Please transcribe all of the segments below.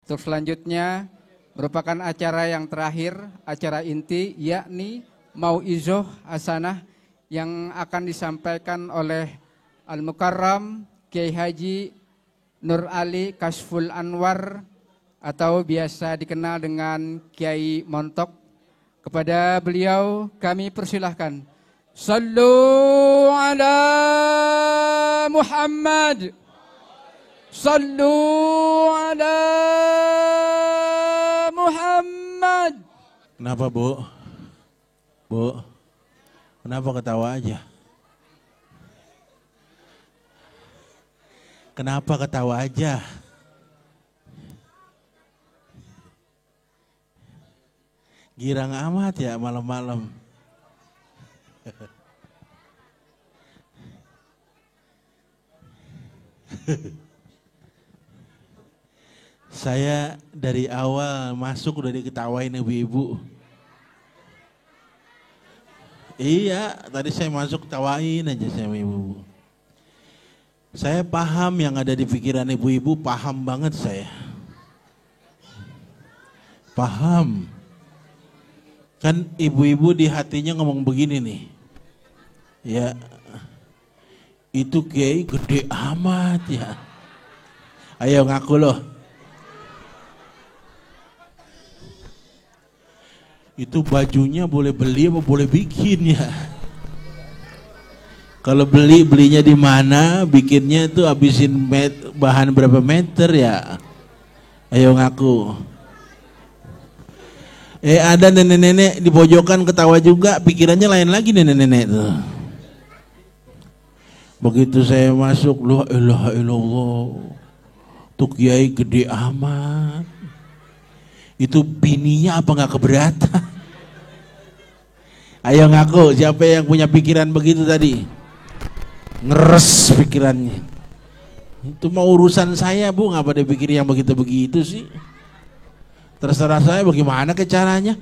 Untuk selanjutnya merupakan acara yang terakhir, acara inti, yakni Mau'izoh Hasanah yang akan disampaikan oleh Al-Mukarram Kiai Haji Nur Ali Kasful Anwar atau biasa dikenal dengan Kiai Montok. Kepada beliau kami persilahkan. Sallu ala Muhammad. Sallu ala Muhammad. Kenapa, Bu? Bu, kenapa ketawa aja? Kenapa ketawa aja? Girang amat ya malam-malam. Saya dari awal masuk udah diketawain ibu-ibu. Iya, tadi saya masuk ketawain aja sama ibu-ibu. Saya paham yang ada di pikiran ibu-ibu, paham banget saya. Paham. Kan ibu-ibu di hatinya ngomong begini nih. Ya, itu kiai gede amat ya. Ayo ngaku loh. Itu bajunya boleh beli apa boleh bikin ya? Kalau belinya di mana, bikinnya itu habisin bahan berapa meter ya? Ayo ngaku. Ada nenek-nenek di pojokan ketawa juga, pikirannya lain lagi nenek-nenek tuh. Begitu saya masuk, la ilaha illallah. Tuh kiai gede amat. Itu bininya apa nggak keberatan? Ayo ngaku, siapa yang punya pikiran begitu tadi? Ngeres pikirannya. Itu mau urusan saya, Bu, ngapa dia pikir yang begitu-begitu sih? Terserah saya bagaimana ke caranya.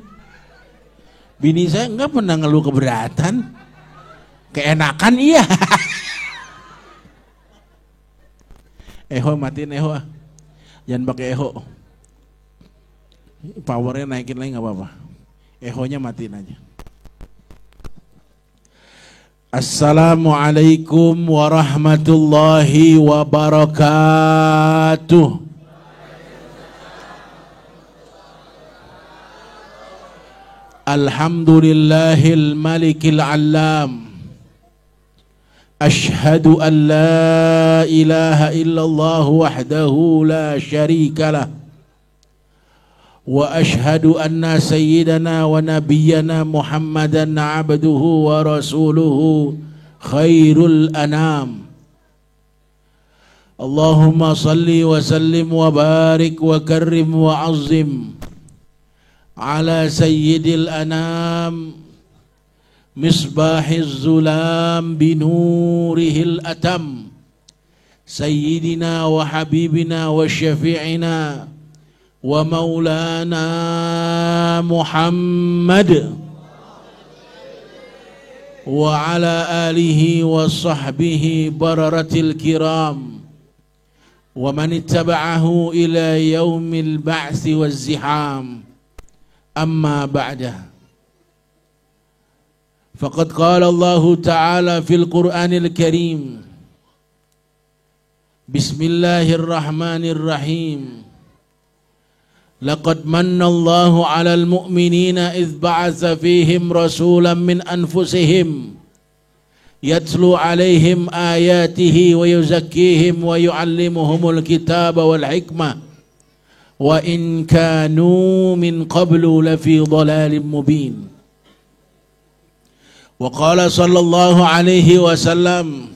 Bini saya nggak pernah ngeluh keberatan. Keenakan iya. Eho matiin eho. Jangan pakai eho. Powernya naikin lagi nggak apa-apa. Ehonya matiin aja. Assalamualaikum warahmatullahi wabarakatuh. Alhamdulillahil malikil alam. Ashhadu an la ilaha illallah wahdahu la syarika lah. وأشهد أن سيدنا ونبينا محمدا عبده ورسوله خير الأنام اللهم صل وسلم وبارك وكرم وعظم على سيد الأنام مصباح الظلام بنوره الأتم سيدنا وحبيبنا وشفيعنا ومولانا محمد وعلى آله وصحبه بررة الكرام ومن اتبعه إلى يوم البعث والزحام أما بعد فقد قال الله تعالى في القرآن الكريم بسم الله الرحمن الرحيم لقد من الله على المؤمنين إذ بعث فيهم رسولا من أنفسهم يتلو عليهم آياته ويزكيهم ويعلمهم الكتاب والحكمة وإن كانوا من قبل لفي ضلال مبين وقال صلى الله عليه وسلم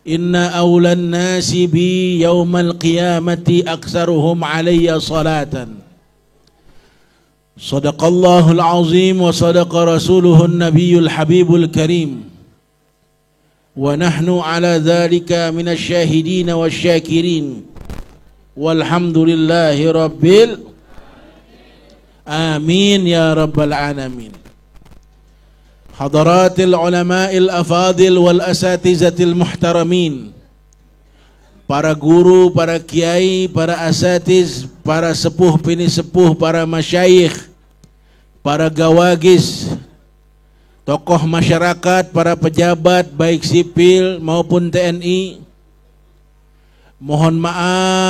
إن أولى الناس بي يوم القيامة أكثرهم علي صلاة صدق الله العظيم وصدق رسوله النبي الحبيب الكريم ونحن على ذلك من الشاهدين والشاكرين والحمد لله رب آمين يا رب العالمين. حضرات العلماء الأفاضل والأساتذة المحترمين para guru, para kiai, para asatiz, para sepuh pini sepuh, para masyayikh, para gawagis, tokoh masyarakat, para pejabat baik sipil maupun TNI. Mohon maaf.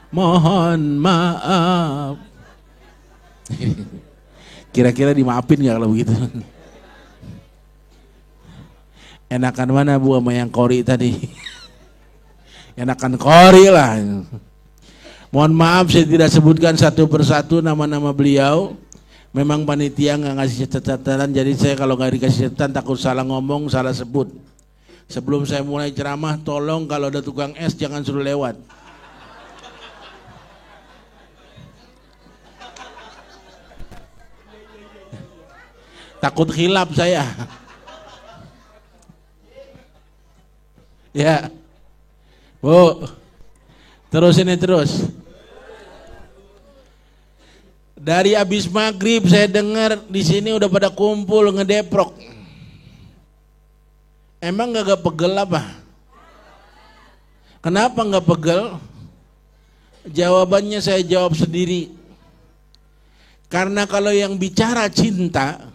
Mohon maaf. Kira-kira dimaafin gak kalau begitu? Enakan mana Bu sama yang kori tadi? Enakan kori lah. Mohon maaf saya tidak sebutkan satu persatu nama-nama beliau. Memang panitia nggak ngasih catatan, jadi saya kalau nggak dikasih catatan takut salah ngomong, salah sebut. Sebelum saya mulai ceramah, tolong kalau ada tukang es jangan suruh lewat. Takut khilaf saya. Ya, Bu, terus ini terus. Dari abis maghrib saya dengar di sini udah pada kumpul ngedeprok. Emang gak pegel apa? Kenapa gak pegel? Jawabannya saya jawab sendiri. Karena kalau yang bicara cinta,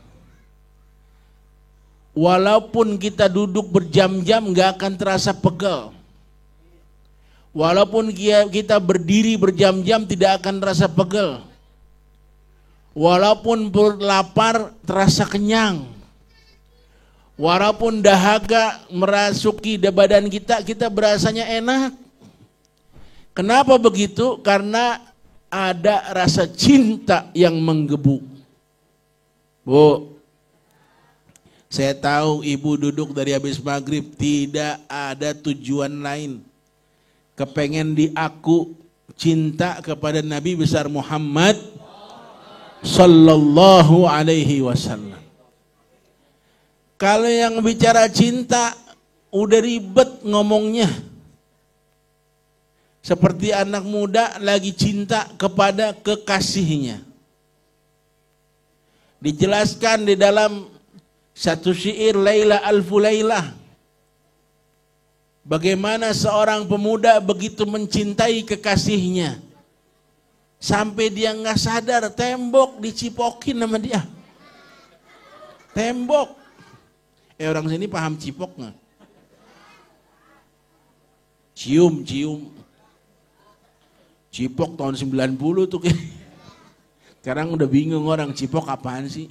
walaupun kita duduk berjam-jam gak akan terasa pegel. Walaupun kita berdiri berjam-jam tidak akan terasa pegel. Walaupun lapar terasa kenyang. Walaupun dahaga merasuki badan kita, kita berasanya enak. Kenapa begitu? Karena ada rasa cinta yang menggebu. Bu, saya tahu ibu duduk dari habis maghrib tidak ada tujuan lain. Kepengen diaku cinta kepada Nabi besar Muhammad Sallallahu alaihi wasallam. Kalau yang bicara cinta udah ribet ngomongnya. Seperti anak muda lagi cinta kepada kekasihnya. Dijelaskan di dalam satu syair Laila Alfu Laila. Bagaimana seorang pemuda begitu mencintai kekasihnya. Sampai dia nggak sadar tembok dicipokin sama dia. Tembok. Orang sini paham cipok nggak? Cium. Cipok tahun 90 tuh. Sekarang udah bingung orang cipok apaan sih?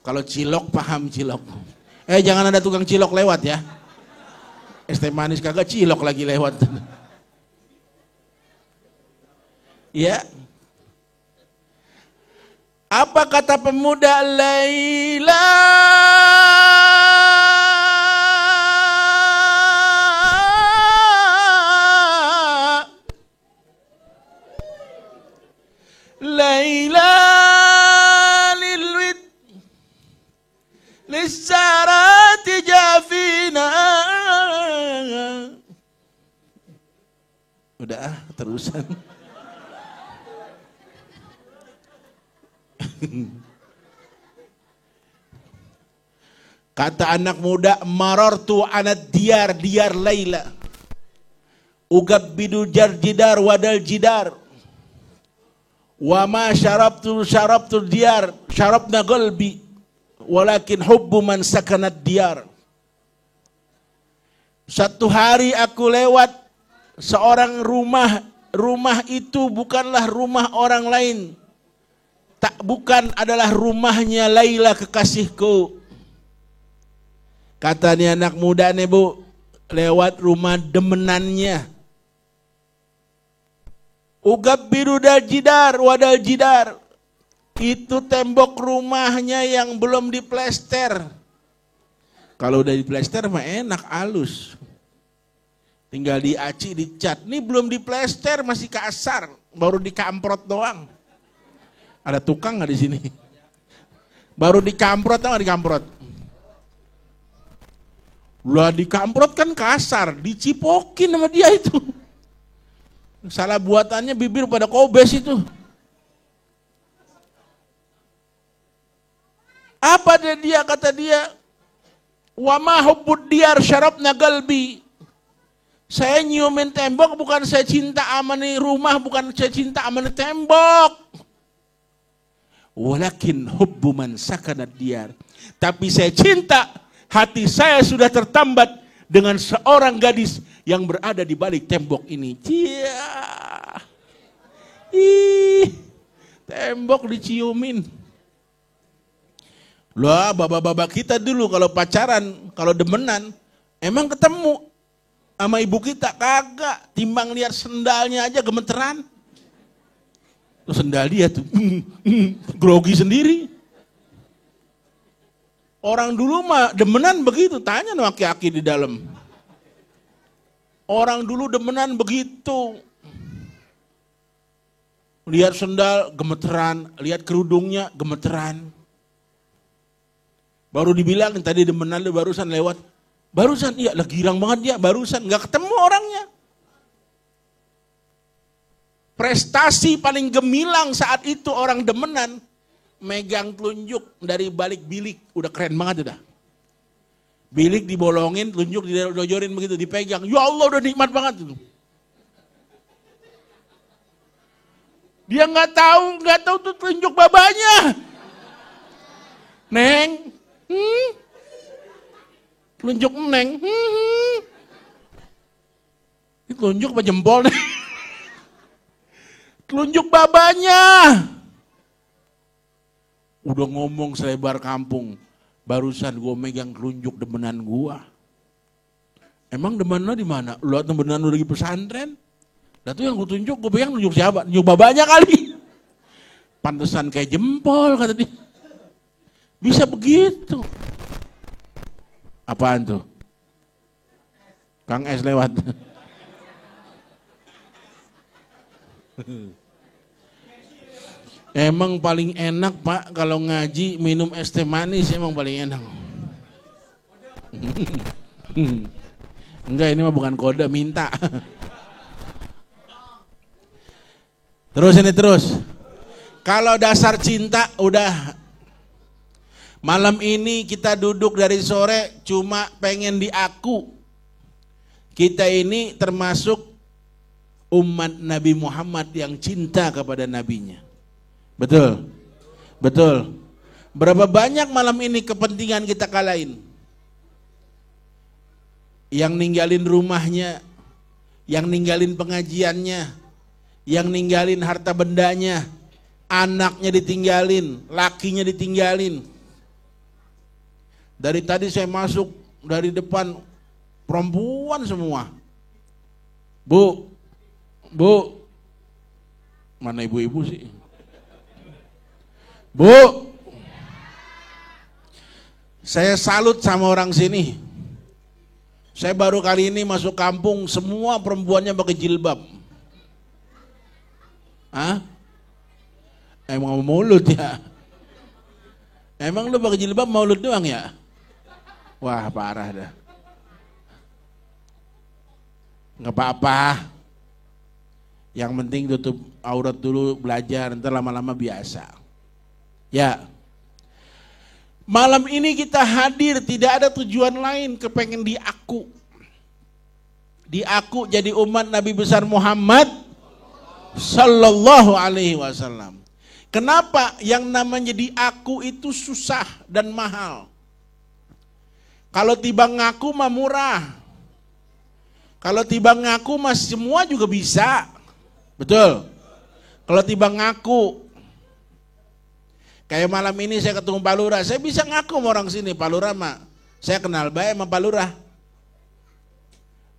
Kalau cilok paham cilok. Jangan ada tukang cilok lewat ya. Es teh manis kagak, cilok lagi lewat. Ya. Apa kata pemuda Laila? Laila lilwid lisarati jafina. Udah terusan. Kata anak muda, marartu anad diyar Laila. Ugabbidu jidar wadal jidar. Wa ma syarabtu diyar syarabna qalbi walakin hubbu man sakanat diyar. Satu hari aku lewat seorang rumah itu bukanlah rumah orang lain. Bukan adalah rumahnya Laila kekasihku. Kata nih anak muda nih Bu, lewat rumah demenannya. Ugabbiru dal jidar wadal jidar. Itu tembok rumahnya yang belum diplester. Kalau udah diplester mah enak, halus. Tinggal diaci, dicat. Ini belum diplester, masih kasar, baru dikamprot doang. Ada tukang nggak di sini? Baru dikamprot atau nggak dikamprot? Lah dikamprot kan kasar, dicipokin sama dia itu. Salah buatannya bibir pada kobes itu. Apa dia kata dia? Wa ma hubbud diyar syarabna galbi. Saya nyiumin tembok bukan saya cinta sama nih rumah, bukan saya cinta sama nih tembok. Walakin hubbu man sakanad diyar. Tapi saya cinta, hati saya sudah tertambat dengan seorang gadis yang berada di balik tembok ini. Cia. Ih, tembok diciumin. Loh, bapak-bapak kita dulu kalau pacaran, kalau demenan, emang ketemu sama ibu kita kagak, timbang lihat sendalnya aja gemeteran. Tuh sendal dia tuh grogi sendiri. Orang dulu mah demenan begitu, tanya sama aki-aki di dalam. Orang dulu demenan begitu. Lihat sendal gemeteran, lihat kerudungnya gemeteran. Baru dibilang tadi demenan lu barusan lewat. Barusan, iya lah girang banget dia, barusan nggak ketemu orangnya. Prestasi paling gemilang saat itu orang demenan megang telunjuk dari balik bilik, udah keren banget udah. Bilik dibolongin, telunjuk didojorin begitu, dipegang. Ya Allah udah nikmat banget itu. Dia nggak tahu tuh telunjuk babanya. Neng, telunjuk neng, ini telunjuk apa jempol nih? Telunjuk babanya. Udah ngomong selebar kampung, barusan gue megang telunjuk demenan gue. Emang demenan di mana? Lu demenan lu lagi pesantren? Lah tuh yang gue tunjuk, gue pegang tunjuk siapa? Tunjuk babanya kali. Pantesan kayak jempol kata dia. Bisa begitu. Apaan tuh? Kang S lewat. Emang paling enak Pak kalau ngaji minum es teh manis, emang paling enak. Enggak, ini mah bukan kode, minta. Terus. Kalau dasar cinta udah. Malam ini kita duduk dari sore cuma pengen diaku. Kita ini termasuk umat Nabi Muhammad yang cinta kepada nabinya. Betul. Berapa banyak malam ini kepentingan kita kalahin? Yang ninggalin rumahnya, yang ninggalin pengajiannya, yang ninggalin harta bendanya, anaknya ditinggalin, lakinya ditinggalin. Dari tadi saya masuk dari depan perempuan semua. Bu, mana ibu-ibu sih? Bu, saya salut sama orang sini. Saya baru kali ini masuk kampung, semua perempuannya pakai jilbab. Hah? Emang maulud ya? Emang lu pakai jilbab maulud doang ya? Wah parah dah. Nggak apa-apa. Yang penting tutup aurat dulu, belajar, ntar lama-lama biasa. Ya. Malam ini kita hadir tidak ada tujuan lain, kepengen diaku. Diaku jadi umat Nabi besar Muhammad sallallahu alaihi wasallam. Kenapa yang namanya diaku itu susah dan mahal? Kalau tiba ngaku mah murah. Kalau tiba ngaku mah semua juga bisa. Betul. Kalau tiba ngaku, kayak malam ini saya ketemu Pak Lurah, saya bisa ngaku sama orang sini, Pak Lurah mah saya kenal baik sama Pak Lurah.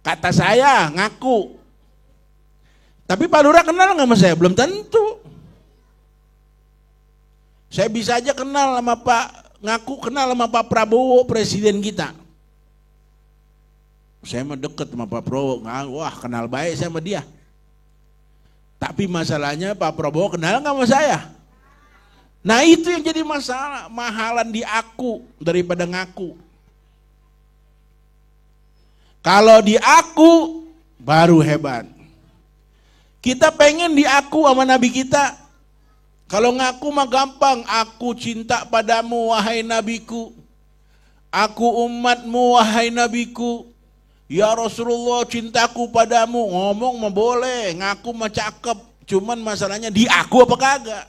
Kata saya ngaku. Tapi Pak Lurah kenal nggak sama saya? Belum tentu. Saya bisa aja kenal sama ngaku kenal sama Pak Prabowo, presiden kita. Saya mah deket sama Pak Prabowo, wah kenal baik saya sama dia. Tapi masalahnya Pak Prabowo kenal nggak sama saya? Nah itu yang jadi masalah, mahalan diaku daripada ngaku. Kalau diaku baru hebat. Kita pengen diaku sama Nabi kita, Kalau ngaku mah gampang, aku cinta padamu wahai nabiku. Aku umatmu wahai nabiku. Ya Rasulullah cintaku padamu. Ngomong mah boleh, ngaku mah cakep. Cuman masalahnya di aku apa kagak.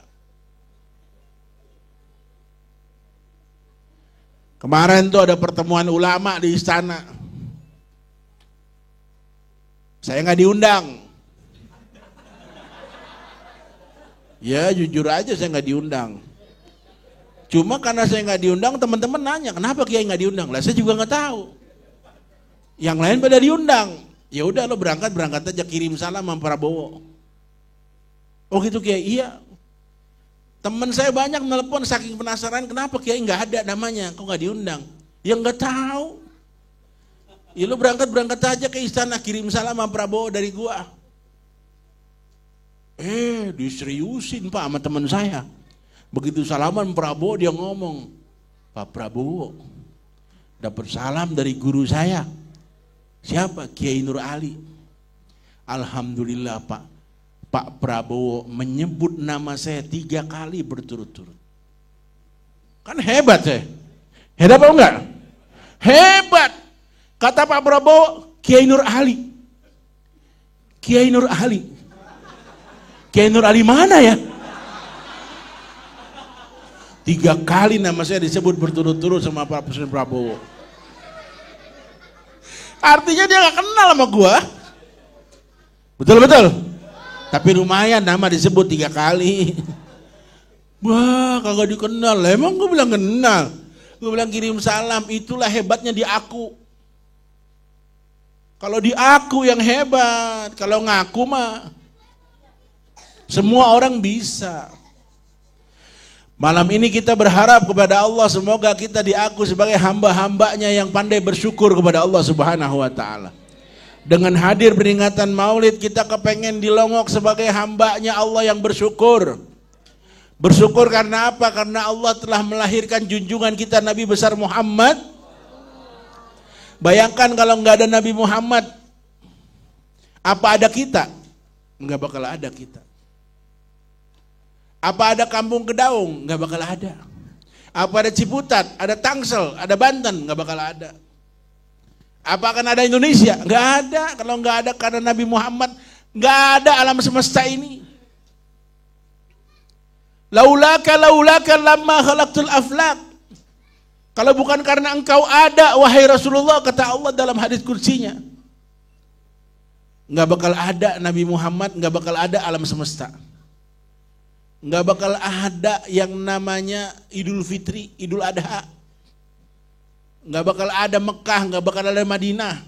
Kemarin tuh ada pertemuan ulama di istana. Saya nggak diundang. Ya jujur aja saya nggak diundang. Cuma karena saya nggak diundang, teman-teman nanya kenapa Kiai nggak diundang. Lah saya juga nggak tahu. Yang lain pada diundang. Ya udah lo berangkat aja, kirim salam sama Prabowo. Oh gitu Kiai, iya. Teman saya banyak nelpon saking penasaran kenapa Kiai nggak ada namanya, kok nggak diundang? Ya nggak tahu. Ya lo berangkat aja ke istana, kirim salam sama Prabowo dari gua. Diseriusin Pak sama teman saya. Begitu salaman Prabowo dia ngomong, Pak Prabowo dapat salam dari guru saya. Siapa? Kiai Nur Ali. Alhamdulillah Pak Prabowo menyebut nama saya 3 kali berturut-turut. Kan hebat saya. Hebat apa enggak? Hebat. Kata Pak Prabowo, Kiai Nur Ali. Kiai Nur Ali. Kiai Nur Ali mana ya? 3 kali nama saya disebut berturut-turut sama Pak Presiden Prabowo. Artinya dia gak kenal sama gua. Betul-betul. Tapi lumayan nama disebut 3 kali. Wah kagak dikenal. Emang gue bilang kenal. Gue bilang kirim salam. Itulah hebatnya di aku. Kalau di aku yang hebat. Kalau ngaku mah semua orang bisa. Malam ini kita berharap kepada Allah semoga kita diaku sebagai hamba-hambanya yang pandai bersyukur kepada Allah Subhanahu wa ta'ala. Dengan hadir peringatan maulid kita kepengen dilongok sebagai hambanya Allah yang bersyukur. Bersyukur karena apa? Karena Allah telah melahirkan junjungan kita Nabi besar Muhammad. Bayangkan kalau nggak ada Nabi Muhammad, apa ada kita? Nggak bakal ada kita. Apa ada Kampung Kedaung? Nggak bakal ada. Apa ada Ciputat, ada Tangsel, ada Banten? Nggak bakal ada. Apa akan ada Indonesia? Nggak ada. Kalau nggak ada karena Nabi Muhammad, nggak ada alam semesta ini. Laulaka lamma khalaqtul aflaq. Kalau bukan karena engkau ada, wahai Rasulullah, kata Allah dalam hadis kursinya, nggak bakal ada Nabi Muhammad, nggak bakal ada alam semesta. Nggak bakal ada yang namanya Idul Fitri, Idul Adha. Nggak bakal ada Mekah, nggak bakal ada Madinah.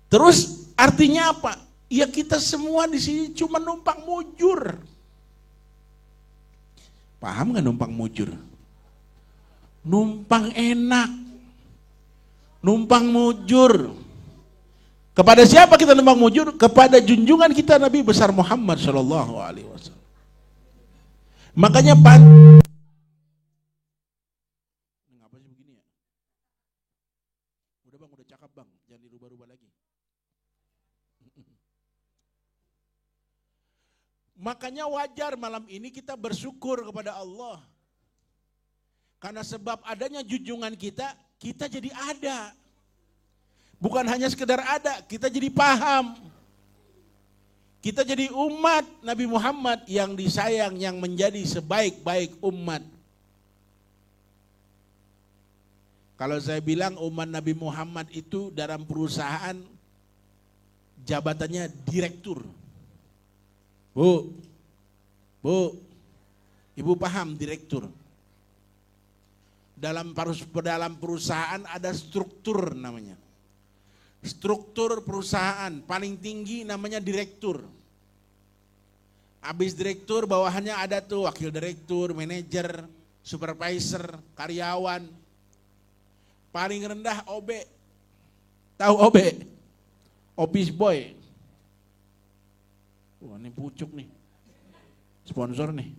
Terus artinya apa? Ya kita semua di sini cuma numpang mujur. Paham nggak numpang mujur? Numpang enak, numpang mujur. Kepada siapa kita numpang mujur? Kepada junjungan kita Nabi besar Muhammad Shallallahu Alaihi Wasallam. Makanya ngapa sih begini ya? Udah bang, udah cakep bang, jangan dirubah-rubah lagi. Makanya wajar malam ini kita bersyukur kepada Allah. Karena sebab adanya junjungan kita, kita jadi ada. Bukan hanya sekedar ada, kita jadi paham. Kita jadi umat Nabi Muhammad yang disayang, yang menjadi sebaik-baik umat. Kalau saya bilang umat Nabi Muhammad itu dalam perusahaan jabatannya direktur. Bu, ibu paham direktur. Dalam perusahaan ada struktur namanya. Struktur perusahaan paling tinggi namanya direktur. Habis direktur bawahannya ada tuh wakil direktur, manajer, supervisor, karyawan. Paling rendah OB. Tahu OB? Office boy. Wah ini pucuk nih. Sponsor nih.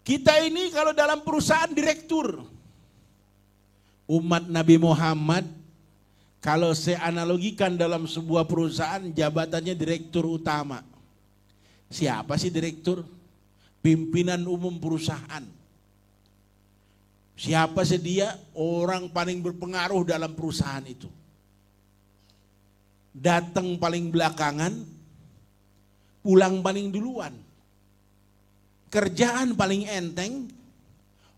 Kita ini kalau dalam perusahaan direktur. Umat Nabi Muhammad Kalau saya analogikan dalam sebuah perusahaan, jabatannya direktur utama. Siapa sih direktur? Pimpinan umum perusahaan. Siapa sih dia? Orang paling berpengaruh dalam perusahaan itu. Datang paling belakangan, pulang paling duluan. Kerjaan paling enteng,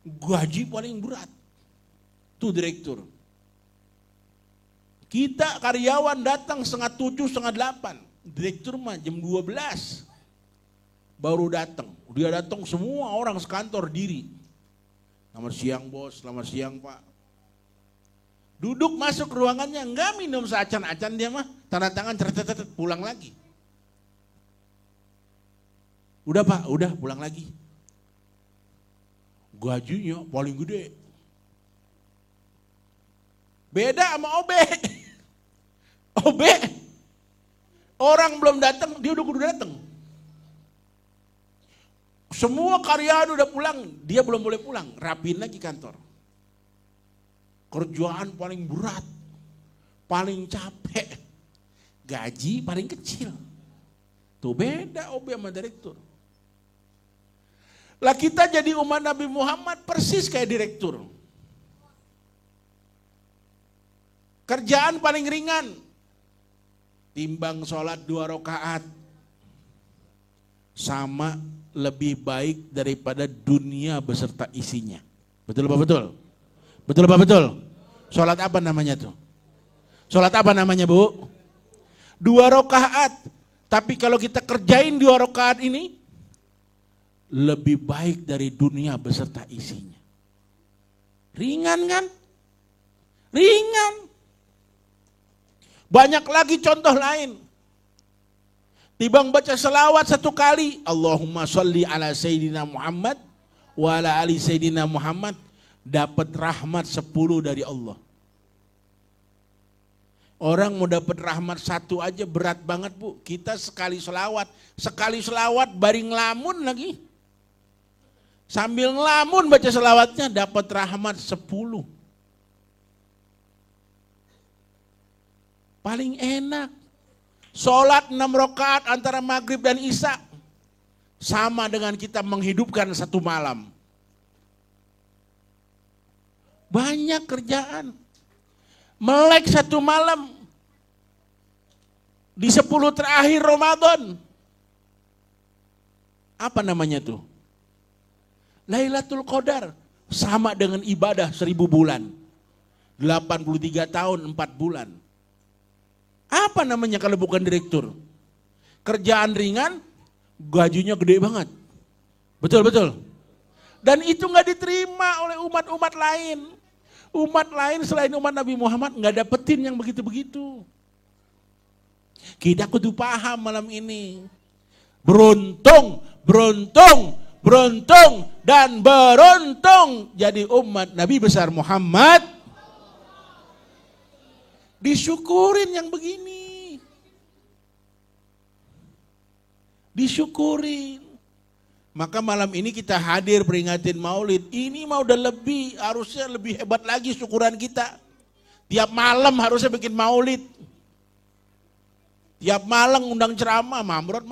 gaji paling berat. Itu direktur. Kita karyawan datang 6:30, 7:30. Direktur mah jam 12 baru datang. Dia datang semua orang sekantor diri. Selamat siang bos, selamat siang pak. Duduk masuk ruangannya, enggak minum seacan-acan dia mah. Tanda tangan, cerita pulang lagi. Udah pak, udah pulang lagi. Gajinya paling gede. Beda sama OB. OB, orang belum datang, dia udah datang. Semua karyawan udah pulang, dia belum boleh pulang, rapiin lagi kantor. Kerjaan paling berat, paling capek, gaji paling kecil. Tuh beda OB sama direktur. Lah kita jadi umat Nabi Muhammad persis kayak direktur. Kerjaan paling ringan, timbang sholat 2 rakaat, sama lebih baik daripada dunia beserta isinya. Betul apa betul? Betul apa betul? Sholat apa namanya tuh? Sholat apa namanya bu? 2 rakaat. Tapi kalau kita kerjain 2 rakaat ini, lebih baik dari dunia beserta isinya. Ringan kan? Ringan. Banyak lagi contoh lain. Timbang baca selawat 1 kali, Allahumma sholli ala Sayyidina Muhammad wa ala ali Sayyidina Muhammad, dapat rahmat 10 dari Allah. Orang mau dapat rahmat 1 aja berat banget bu. Kita sekali selawat baring ngelamun lagi. Sambil ngelamun baca selawatnya dapat rahmat 10. Paling enak. Sholat 6 rakaat antara maghrib dan isya sama dengan kita menghidupkan 1 malam. Banyak kerjaan. Melek 1 malam di 10 terakhir Ramadan. Apa namanya tuh? Lailatul Qadar. Sama dengan ibadah 1000 bulan. 83 tahun 4 bulan. Apa namanya kalau bukan direktur? Kerjaan ringan, gajinya gede banget. Betul-betul. Dan itu nggak diterima oleh umat-umat lain. Umat lain selain umat Nabi Muhammad nggak dapetin yang begitu-begitu. Kita kudu paham malam ini. Beruntung, beruntung, beruntung, dan beruntung jadi umat Nabi besar Muhammad. Disyukurin yang begini. Disyukurin. Maka malam ini kita hadir peringatin maulid. Ini mah udah lebih, harusnya lebih hebat lagi syukuran kita. Tiap malam harusnya bikin maulid. Tiap malam undang ceramah, mamrot.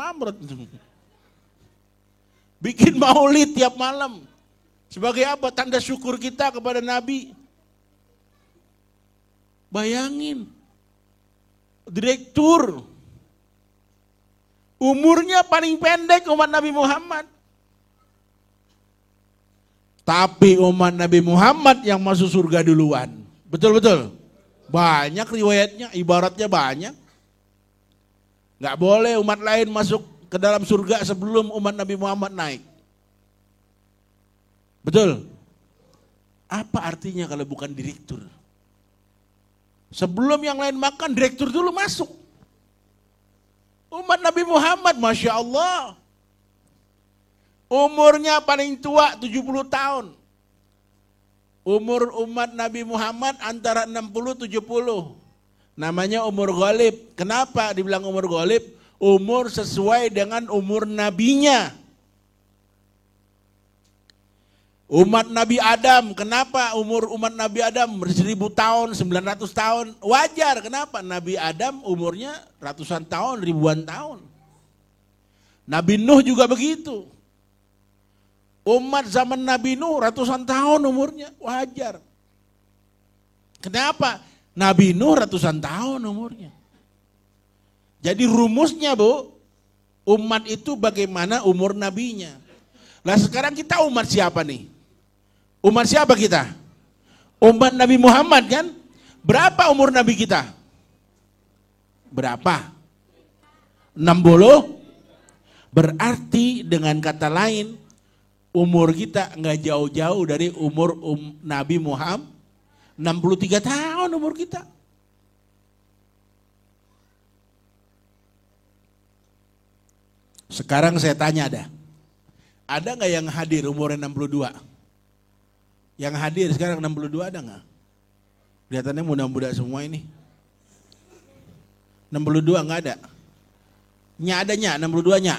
Bikin maulid tiap malam. Sebagai apa? Tanda syukur kita kepada Nabi. Bayangin, direktur, umurnya paling pendek umat Nabi Muhammad. Tapi umat Nabi Muhammad yang masuk surga duluan. Betul-betul. Banyak riwayatnya, ibaratnya banyak. Gak boleh umat lain masuk ke dalam surga sebelum umat Nabi Muhammad naik. Betul. Apa artinya kalau bukan direktur? Sebelum yang lain makan, direktur dulu masuk. Umat Nabi Muhammad, Masya Allah. Umurnya paling tua 70 tahun. Umur umat Nabi Muhammad antara 60-70. Namanya umur ghalib. Kenapa dibilang umur ghalib? Umur sesuai dengan umur nabinya. Umat Nabi Adam, kenapa umur umat Nabi Adam 1000 tahun, 900 tahun? Wajar, kenapa? Nabi Adam umurnya ratusan tahun, ribuan tahun. Nabi Nuh juga begitu. Umat zaman Nabi Nuh ratusan tahun umurnya, wajar. Kenapa? Nabi Nuh ratusan tahun umurnya. Jadi rumusnya Bu, umat itu bagaimana umur nabinya. Lah sekarang kita umat siapa nih? Umat siapa kita? Umat Nabi Muhammad kan? Berapa umur Nabi kita? Berapa? 60? Berarti dengan kata lain, umur kita nggak jauh-jauh dari umur Nabi Muhammad. 63 tahun umur kita. Sekarang saya tanya ada nggak yang hadir umurnya 62? Yang hadir sekarang 62 ada nggak? Kelihatannya muda-muda semua ini. 62 nggak ada? Nya adanya 62 nya.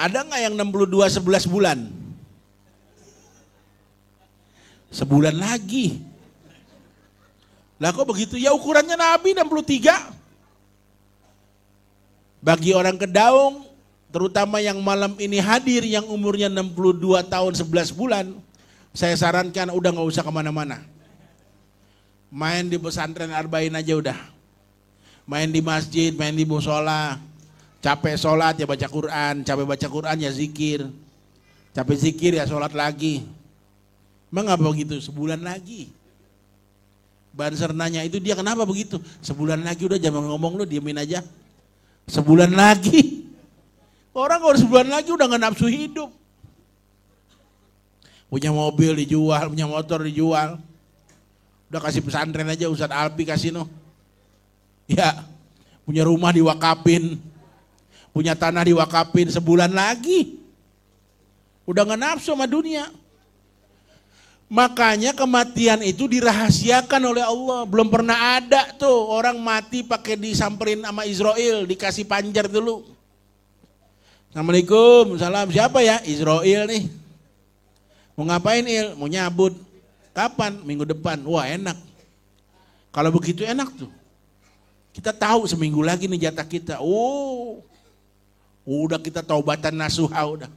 Ada nggak yang 62 11 bulan? Sebulan lagi. Lah kok begitu? Ya ukurannya Nabi 63. Bagi orang Kedaung, terutama yang malam ini hadir yang umurnya 62 tahun 11 bulan, saya sarankan udah gak usah kemana-mana. Main di pesantren Arba'in aja udah. Main di masjid, main di musola. Capek sholat ya baca Quran, capek baca Quran ya zikir. Capek zikir ya sholat lagi. Emang apa begitu? Sebulan lagi. Banser nanya itu dia kenapa begitu? Sebulan lagi udah jangan ngomong lu, diemin aja. Sebulan lagi. Orang kalau sebulan lagi udah gak nafsu hidup. Punya mobil dijual, punya motor dijual. Udah kasih pesantren aja Ustadz Alpi kasih no. Ya, punya rumah diwakapin. Punya tanah diwakapin sebulan lagi. Udah gak nafsu sama dunia. Makanya kematian itu dirahasiakan oleh Allah. Belum pernah ada tuh orang mati pakai disamperin sama Israel, dikasih panjar dulu. Assalamualaikum, salam. Siapa ya? Israel nih. Mau ngapain Il? Mau nyabut. Kapan? Minggu depan. Wah enak. Kalau begitu enak tuh. Kita tahu seminggu lagi nih jatah kita. Oh, udah kita taubatan nasuha udah.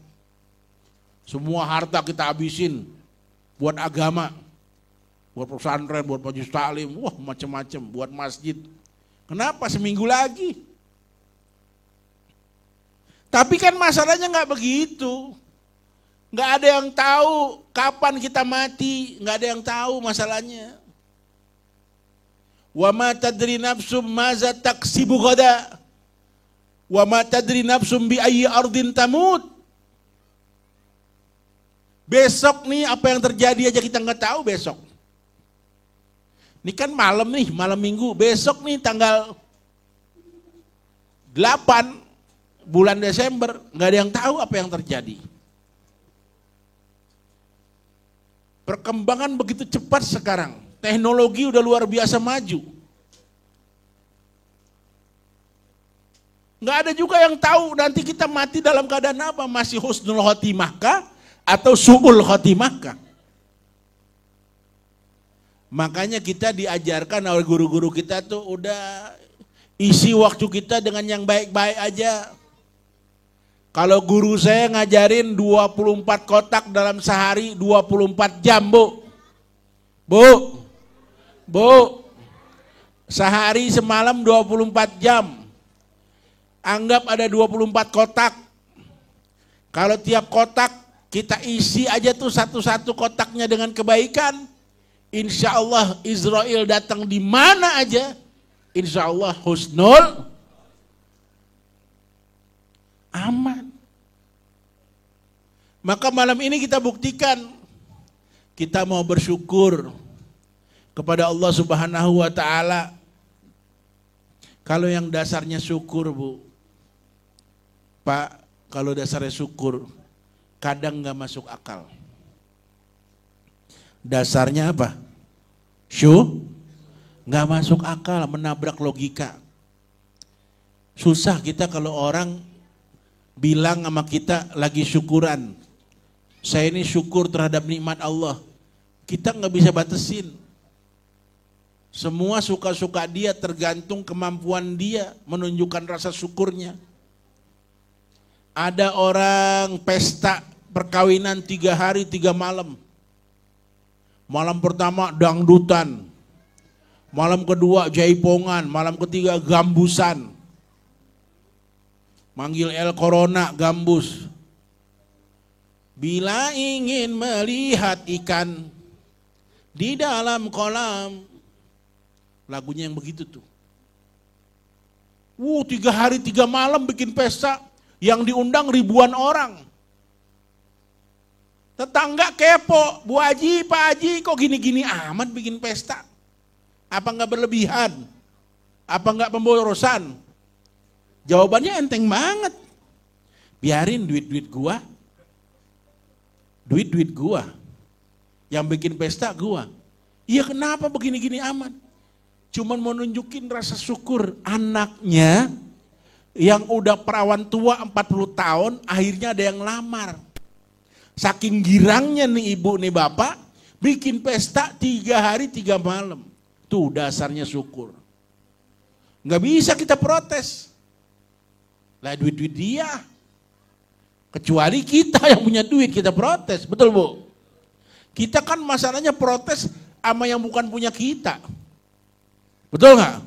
Semua harta kita habisin. Buat agama. Buat pesantren, buat majelis taklim. Wah macam-macam. Buat masjid. Kenapa? Seminggu lagi. Tapi kan masalahnya nggak begitu. Nggak ada yang tahu kapan kita mati, nggak ada yang tahu masalahnya. Wa ma tadri nafsum maza taksibu ghadan. Wa ma tadri nafsum bi ayyi ardin tamut. Besok nih apa yang terjadi aja kita nggak tahu besok. Ini kan malam nih, malam minggu. Besok nih tanggal 8 bulan Desember, nggak ada yang tahu apa yang terjadi. Perkembangan begitu cepat sekarang. Teknologi udah luar biasa maju. Nggak ada juga yang tahu nanti kita mati dalam keadaan apa. Masih husnul khotimah kah? Atau su'ul khotimah kah? Makanya kita diajarkan oleh guru-guru kita tuh udah isi waktu kita dengan yang baik-baik aja. Kalau guru saya ngajarin 24 kotak dalam sehari 24 jam, Bu. Bu, sehari semalam 24 jam. Anggap ada 24 kotak. Kalau tiap kotak kita isi aja tuh satu-satu kotaknya dengan kebaikan. Insya Allah Israel datang di mana aja. Insya Allah husnul aman. Maka malam ini kita buktikan kita mau bersyukur kepada Allah Subhanahu wa taala. Kalau yang dasarnya syukur, Bu. Pak, kalau dasarnya syukur kadang nggak masuk akal. Dasarnya apa? Nggak masuk akal, menabrak logika. Susah kita kalau orang bilang sama kita lagi syukuran. Saya ini syukur terhadap nikmat Allah. Kita nggak bisa batasin. Semua suka-suka dia tergantung kemampuan dia menunjukkan rasa syukurnya. Ada orang pesta perkawinan 3 hari 3 malam. Malam pertama dangdutan, malam kedua jaipongan, malam ketiga gambusan. Manggil El Corona gambus. Bila ingin melihat ikan di dalam kolam. Lagunya yang begitu tuh. 3 hari 3 malam bikin pesta, yang diundang ribuan orang. Tetangga kepo, Bu Haji, Pak Haji, kok gini-gini amat bikin pesta? Apa enggak berlebihan? Apa enggak pemborosan? Jawabannya enteng banget. Biarin duit-duit gua. Duit-duit gua. Yang bikin pesta gua. Iya, kenapa begini-gini amat? Cuman mau nunjukin rasa syukur anaknya yang udah perawan tua 40 tahun, akhirnya ada yang lamar. Saking girangnya nih ibu nih bapak, bikin pesta 3 hari 3 malam. Tuh dasarnya syukur. Nggak bisa kita protes. Lah duit-duit dia. Kecuali kita yang punya duit kita protes, betul Bu? Kita kan masalahnya protes sama yang bukan punya kita. Betul nggak?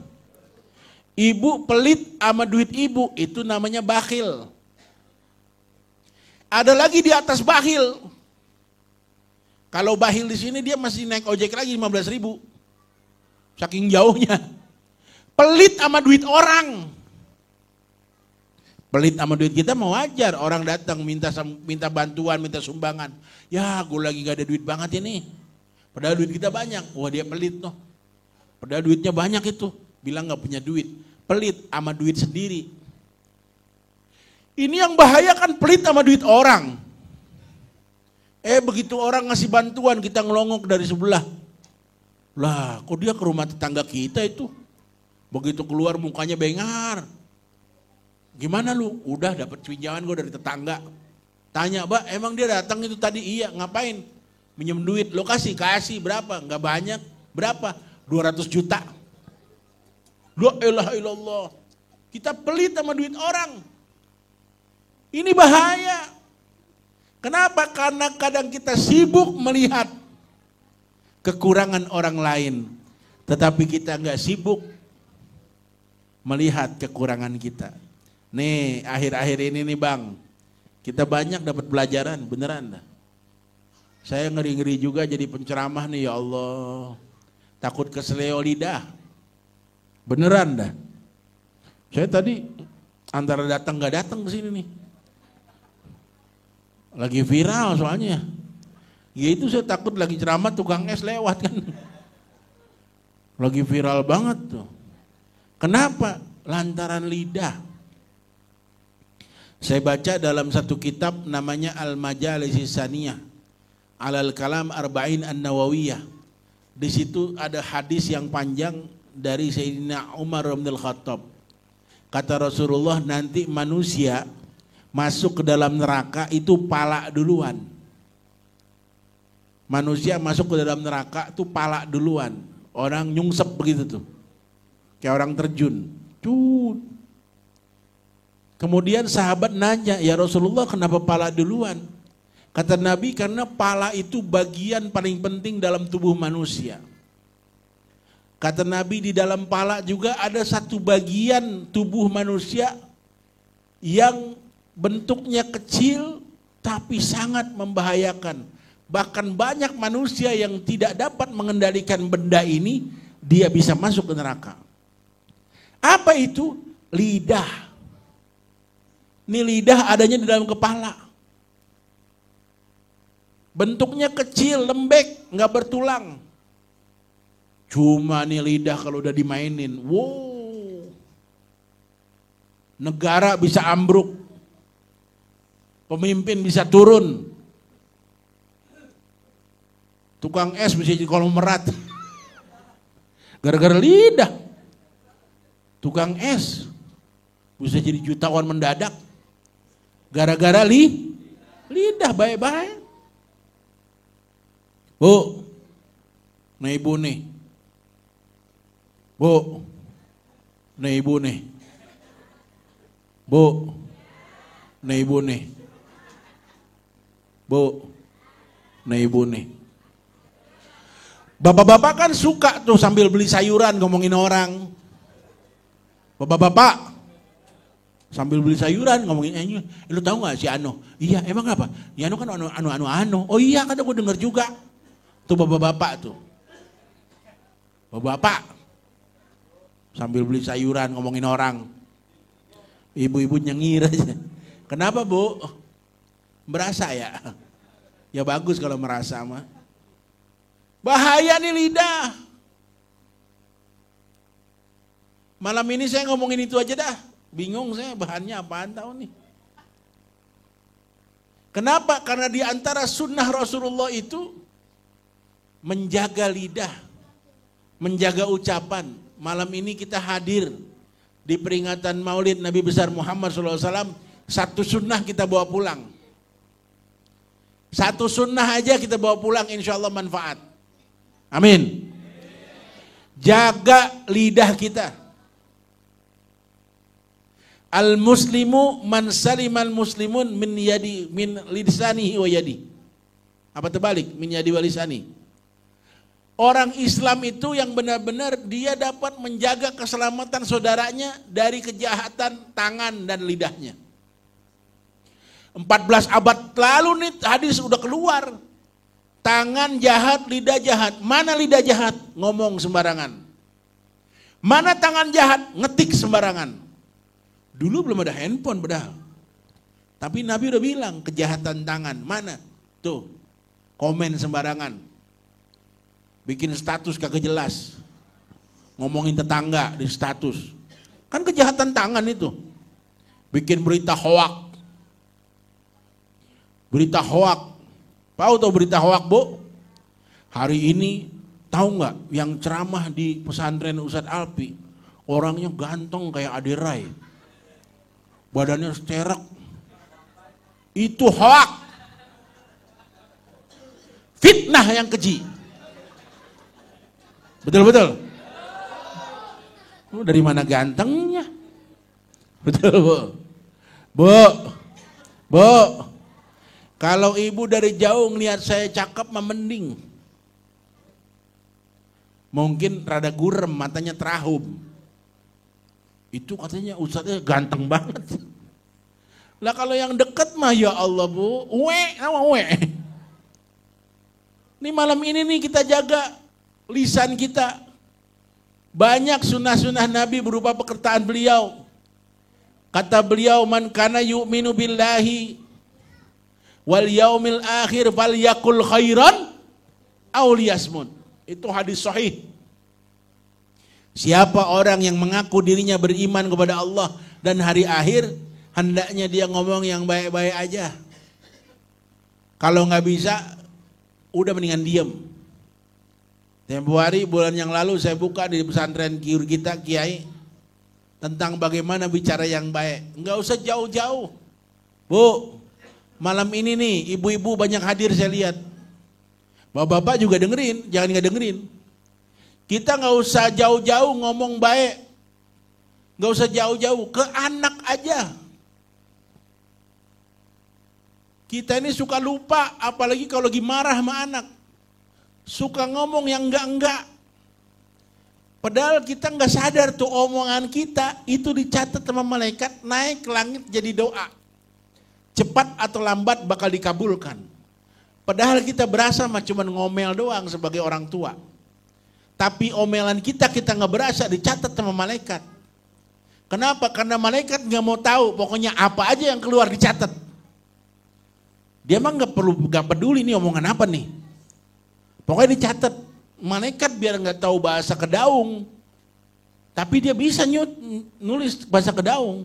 Ibu pelit sama duit ibu, itu namanya bakhil. Ada lagi di atas bakhil. Kalau bakhil di sini dia masih naik ojek lagi 15.000. Saking jauhnya. Pelit sama duit orang. Pelit sama duit kita mau wajar. Orang datang minta bantuan, minta sumbangan. Ya gue lagi gak ada duit banget ini. Padahal duit kita banyak. Wah dia pelit tuh. Padahal duitnya banyak itu. Bilang gak punya duit. Pelit sama duit sendiri. Ini yang bahaya kan pelit sama duit orang. Begitu orang ngasih bantuan kita ngelongok dari sebelah. Lah kok dia ke rumah tetangga kita itu. Begitu keluar mukanya bengar. Gimana lu? Udah dapat pinjaman gue dari tetangga. Tanya, Mbak, emang dia datang itu tadi? Iya, ngapain? Minjem duit, lo kasih berapa? Enggak banyak. Berapa? 200 juta. La ilaha illallah. Kita pelit sama duit orang. Ini bahaya. Kenapa? Karena kadang kita sibuk melihat kekurangan orang lain. Tetapi kita enggak sibuk melihat kekurangan kita. Nih akhir-akhir ini nih Bang, kita banyak dapat pelajaran, beneran dah. Saya ngeri-ngeri juga jadi penceramah nih ya Allah. Takut keseleo lidah. Beneran dah. Saya tadi antara datang gak datang ke sini nih. Lagi viral soalnya. Ya itu saya takut lagi ceramah tukang es lewat kan. Lagi viral banget tuh. Kenapa? Lantaran lidah. Saya baca dalam satu kitab namanya Al-Majalis Saniyah Alal Kalam Arba'in An-Nawawiyah. Di situ ada hadis yang panjang dari Sayyidina Umar bin Khattab. Kata Rasulullah, nanti manusia masuk ke dalam neraka itu pala duluan. Manusia masuk ke dalam neraka itu pala duluan. Orang nyungsep begitu tuh. Kayak orang terjun. Cut. Kemudian sahabat nanya, ya Rasulullah kenapa pala duluan? Kata Nabi, karena pala itu bagian paling penting dalam tubuh manusia. Kata Nabi, di dalam pala juga ada satu bagian tubuh manusia yang bentuknya kecil tapi sangat membahayakan. Bahkan banyak manusia yang tidak dapat mengendalikan benda ini, dia bisa masuk ke neraka. Apa itu? Lidah. Ini lidah adanya di dalam kepala. Bentuknya kecil, lembek, nggak bertulang. Cuma nih lidah kalau udah dimainin, wow. Negara bisa ambruk. Pemimpin bisa turun. Tukang es bisa jadi konglomerat. Gara-gara lidah. Tukang es bisa jadi jutawan mendadak. Gara-gara lidah baik-baik. Bu, nih ibu nih. Bu, nih ibu nih. Bu, nih ibu nih. Bu, nih ibu nih. Bapak-bapak kan suka tuh sambil beli sayuran ngomongin orang. Bapak-bapak sambil beli sayuran ngomongin, lu tahu nggak si Ano? Iya, emang apa? Ya Ano kan Ano. Oh iya, kan aku dengar juga. Tuh bapak-bapak tuh. Bapak sambil beli sayuran ngomongin orang. Ibu-ibu nyengir aja. Kenapa, Bu? Merasa ya? Ya bagus kalau merasa mah. Bahaya nih lidah. Malam ini saya ngomongin itu aja dah. Bingung saya bahannya apaan tahu nih. Kenapa? Karena di antara sunnah Rasulullah itu menjaga lidah, menjaga ucapan. Malam ini kita hadir di peringatan Maulid Nabi besar Muhammad SAW. Satu sunnah kita bawa pulang. Satu sunnah aja kita bawa pulang, insya Allah manfaat. Amin. Jaga lidah kita. Al muslimu man salimal muslimun min lisanihi wa yadi. Apa terbalik? Min yadi wa lisani. Orang Islam itu yang benar-benar dia dapat menjaga keselamatan saudaranya dari kejahatan tangan dan lidahnya. 14 abad lalu nih hadis udah keluar. Tangan jahat, lidah jahat. Mana lidah jahat? Ngomong sembarangan. Mana tangan jahat? Ngetik sembarangan. Dulu belum ada handphone padahal. Tapi Nabi udah bilang kejahatan tangan. Mana? Tuh, komen sembarangan. Bikin status kagak jelas. Ngomongin tetangga di status. Kan kejahatan tangan itu. Bikin berita hoak. Berita hoak. Tahu berita hoak, Bu? Hari ini tahu nggak yang ceramah di pesantren Ustadz Alpi, orangnya ganteng kayak Aderai, badannya secerek. Itu hoak, fitnah yang keji. Betul-betul. Dari mana gantengnya? Betul, Bu. Bu. Kalau ibu dari jauh ngelihat saya cakep mah mending. Mungkin rada gurem, matanya terahum. Itu katanya ustadznya ganteng banget. Lah kalau yang deket mah ya Allah, Bu, nama we. Ini malam ini nih kita jaga lisan kita. Banyak sunnah-sunnah Nabi berupa perkataan beliau. Kata beliau, man kana yu'minu billahi wal yaumil akhir falyakul khairan aw liyasmut. Itu hadis sahih. Siapa orang yang mengaku dirinya beriman kepada Allah dan hari akhir, hendaknya dia ngomong yang baik-baik aja. Kalau nggak bisa, udah mendingan diem. Tempo hari bulan yang lalu saya buka di pesantren kita Kiai tentang bagaimana bicara yang baik. Nggak usah jauh-jauh, Bu. Malam ini nih ibu-ibu banyak hadir saya lihat. Bapak-bapak juga dengerin, jangan nggak dengerin. Kita nggak usah jauh-jauh ngomong baik, nggak usah jauh-jauh ke anak aja. Kita ini suka lupa, apalagi kalau lagi marah sama anak, suka ngomong yang enggak. Padahal kita nggak sadar tuh omongan kita itu dicatat sama malaikat naik ke langit jadi doa. Cepat atau lambat bakal dikabulkan. Padahal kita berasa cuma ngomel doang sebagai orang tua. Tapi omelan kita nggak berasa dicatat sama malaikat. Kenapa? Karena malaikat nggak mau tahu, pokoknya apa aja yang keluar dicatat. Dia mah nggak peduli nih omongan apa nih. Pokoknya dicatat. Malaikat biar nggak tahu bahasa Kedaung, tapi dia bisa nulis bahasa Kedaung.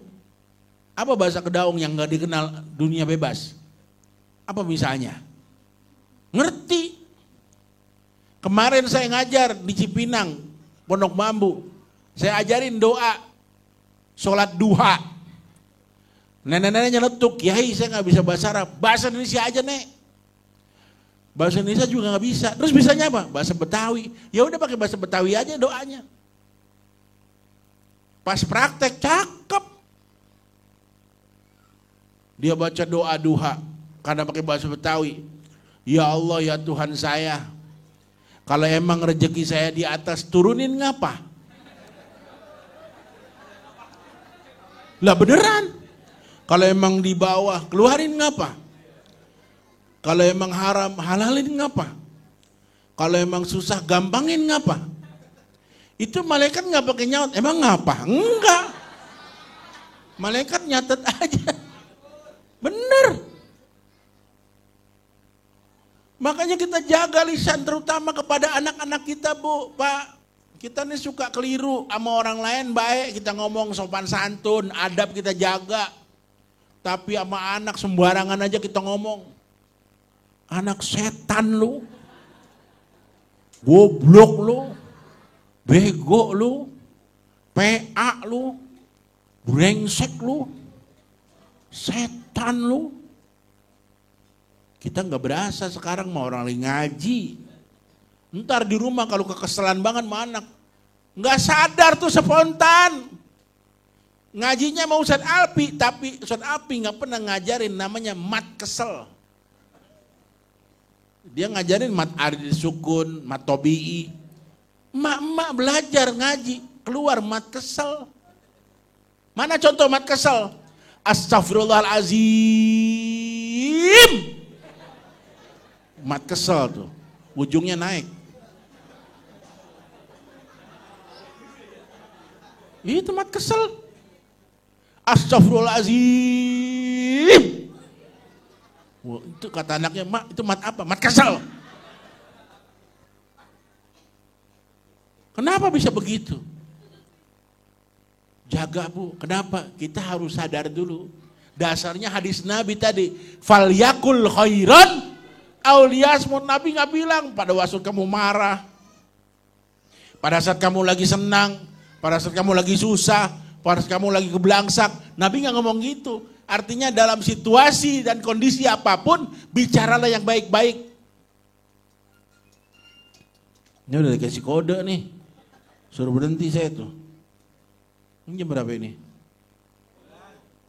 Apa bahasa Kedaung yang nggak dikenal dunia bebas? Apa misalnya? Ngerti. Kemarin saya ngajar di Cipinang, Pondok Bambu. Saya ajarin doa sholat duha. Nenek-neneknya letuk, Kiai saya nggak bisa bahasa Arab. Bahasa Indonesia aja, Nek. Bahasa Indonesia juga nggak bisa. Terus bisanya apa? Bahasa Betawi. Ya udah pakai bahasa Betawi aja doanya. Pas praktek cakep. Dia baca doa duha karena pakai bahasa Betawi. Ya Allah ya Tuhan saya. Kalau emang rezeki saya di atas turunin ngapa? Lah beneran. Kalau emang di bawah keluarin ngapa? Kalau emang haram, halalin ngapa? Kalau emang susah, gampangin ngapa? Itu malaikat nggak pakai nyaut, emang ngapa? Enggak. Malaikat nyatet aja. Bener. Makanya kita jaga lisan, terutama kepada anak-anak kita, Bu, Pak. Kita nih suka keliru sama orang lain baik, kita ngomong sopan santun, adab kita jaga. Tapi sama anak sembarangan aja kita ngomong. Anak setan lu, goblok lu, bego lu, PA lu, brengsek lu, setan lu. Kita nggak berasa sekarang mau orang lagi ngaji. Ntar di rumah kalau kekesalan banget sama anak, nggak sadar tuh spontan. Ngajinya mau Ustadz Alpi, tapi Ustadz Alpi nggak pernah ngajarin namanya mat kesel. Dia ngajarin mat arid sukun, mat tobi'i. Emak-emak belajar ngaji, keluar mat kesel. Mana contoh mat kesel? Astagfirullahalazim. Mat kesel tuh, ujungnya naik. Itu mat kesel. Astagfirullahalazim. Wah, itu kata anaknya, mak itu mat apa? Mat kesel. Kenapa bisa begitu? Jaga, Bu. Kenapa? Kita harus sadar dulu. Dasarnya hadis Nabi tadi, fal yakul khairan auliyasmun. Nabi nggak bilang pada waktu kamu marah, pada saat kamu lagi senang, pada saat kamu lagi susah, pada saat kamu lagi kebelangsak. Nabi nggak ngomong gitu. Artinya dalam situasi dan kondisi apapun, bicaralah yang baik-baik. Ini udah dikasih kode nih, suruh berhenti saya tuh. Ini jam berapa ini?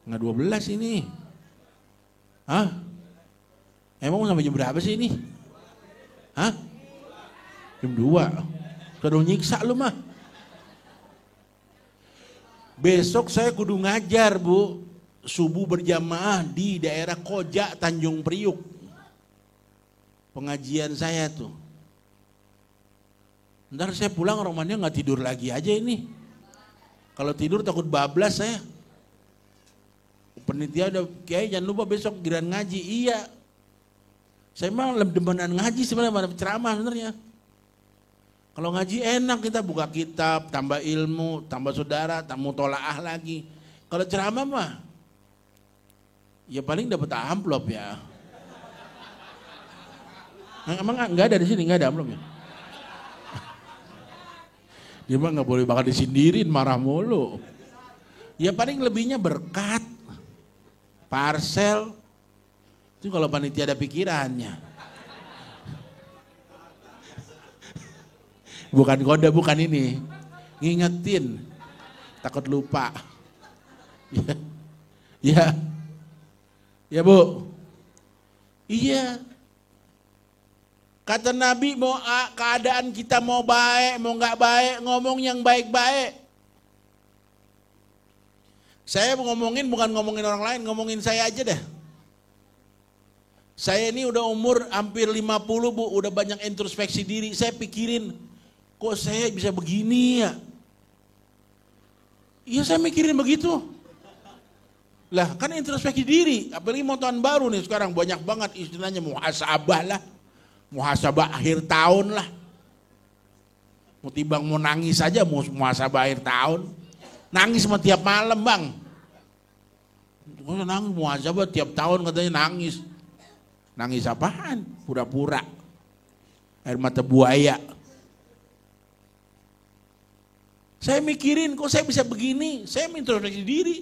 Nggak 12 ini. Hah? Emang sampai jam berapa sih ini? Hah? Jam 2. Sudah nyiksa lu mah. Besok saya kudu ngajar, Bu. Subuh berjamaah di daerah Koja, Tanjung Priuk. Pengajian saya tuh. Ntar saya pulang rumahnya nggak tidur lagi aja ini. Kalau tidur takut bablas saya. Penitia udah, Kiai jangan lupa besok giliran ngaji. Iya. Saya mah demenan ngaji sebenarnya, mana ceramah sebenarnya. Kalau ngaji enak, kita buka kitab, tambah ilmu, tambah saudara, tambah tolaah lagi. Kalau ceramah mah, ya paling dapat amplop ya. Emang nggak ada di sini, nggak ada amplopnya. Dia mah nggak boleh bakal disindirin, marah mulu. Ya paling lebihnya berkat, parcel. Itu kalau panitia ada pikirannya. Bukan kode, bukan ini. Ngingetin, takut lupa. Ya, ya. Ya, Bu. Iya. Kata Nabi, mau keadaan kita mau baik, mau nggak baik, ngomong yang baik-baik. Saya ngomongin bukan ngomongin orang lain, ngomongin saya aja deh. Saya ini udah umur hampir 50, Bu, udah banyak introspeksi diri. Saya pikirin, kok saya bisa begini ya? Iya, saya mikirin begitu. Lah kan introspeksi diri, apalagi mau tahun baru nih sekarang banyak banget istilahnya muhasabah lah. Muhasabah akhir tahun lah. Mau timbang mau nangis aja muhasabah akhir tahun. Nangis mah tiap malam, Bang. Nangis muhasabah tiap tahun katanya nangis. Nangis apaan? Pura-pura. Air mata buaya. Saya mikirin kok saya bisa begini, saya introspeksi diri.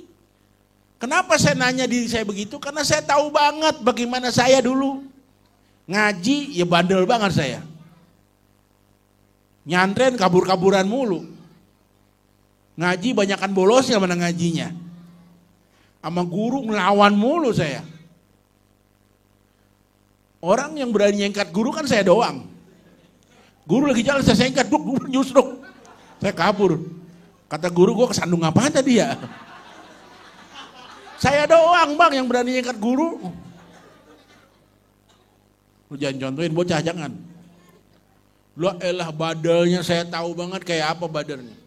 Kenapa saya nanya diri saya begitu? Karena saya tahu banget bagaimana saya dulu. Ngaji ya bandel banget saya. Nyantren kabur-kaburan mulu. Ngaji banyakan bolosnya mana ngajinya. Sama guru ngelawan mulu saya. Orang yang berani nyengkat guru kan saya doang. Guru lagi jalan saya sengkat, guru nyusruk. Saya kabur. Kata guru, gue kesandung apaan tadi ya? Saya doang bang yang berani nyengkat guru. Lu jangan contohin bocah, jangan. Lu elah badelnya saya tahu banget kayak apa badelnya.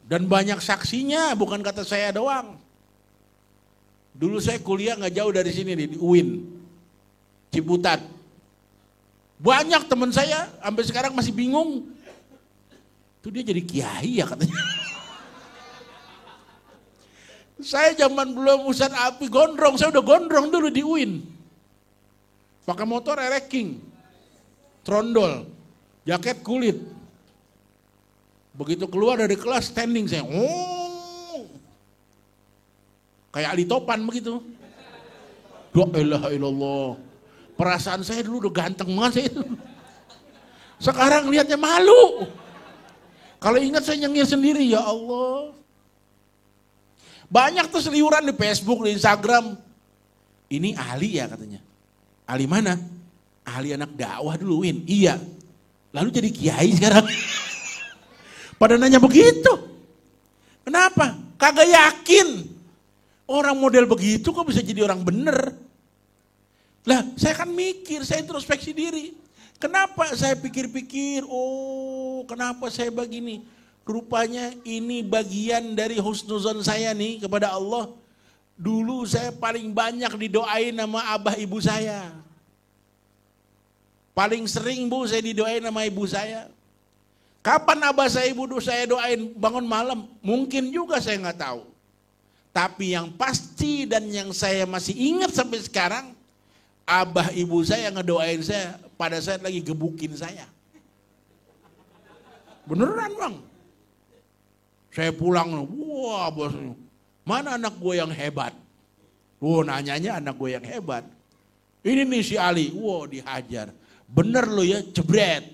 Dan banyak saksinya, bukan kata saya doang. Dulu saya kuliah gak jauh dari sini di UIN, Ciputat. Banyak teman saya sampai sekarang masih bingung. Itu dia jadi kiai ya katanya. Saya zaman belum Ustadz Api gondrong, saya udah gondrong dulu di UIN. Pakai motor ereking, trondol, jaket kulit. Begitu keluar dari kelas standing saya, kayak Ali Topan begitu. La ilaha illallah. Perasaan saya dulu udah ganteng banget saya itu. Sekarang lihatnya malu. Kalau ingat saya nyengir sendiri, ya Allah. Banyak tuh seliuran di Facebook, di Instagram. Ini ahli ya katanya. Ahli mana? Ahli anak dakwah dulu, Win. Iya. Lalu jadi kiai sekarang. Pada nanya begitu. Kenapa? Kagak yakin. Orang model begitu kok bisa jadi orang bener. Lah saya kan mikir, saya introspeksi diri. Kenapa saya pikir-pikir, kenapa saya begini? Rupanya ini bagian dari husnuzon saya nih kepada Allah. Dulu saya paling banyak didoain sama abah ibu saya. Paling sering bu saya didoain sama ibu saya. Kapan abah saya ibu saya doain bangun malam? Mungkin juga saya nggak tahu. Tapi yang pasti dan yang saya masih ingat sampai sekarang, abah ibu saya ngedoain saya pada saat lagi gebukin saya. Beneran bang. Saya pulang, wah bos, mana anak gue yang hebat? Nanyanya anak gue yang hebat. Ini nih si Ali, dihajar. Bener lo ya, jebret.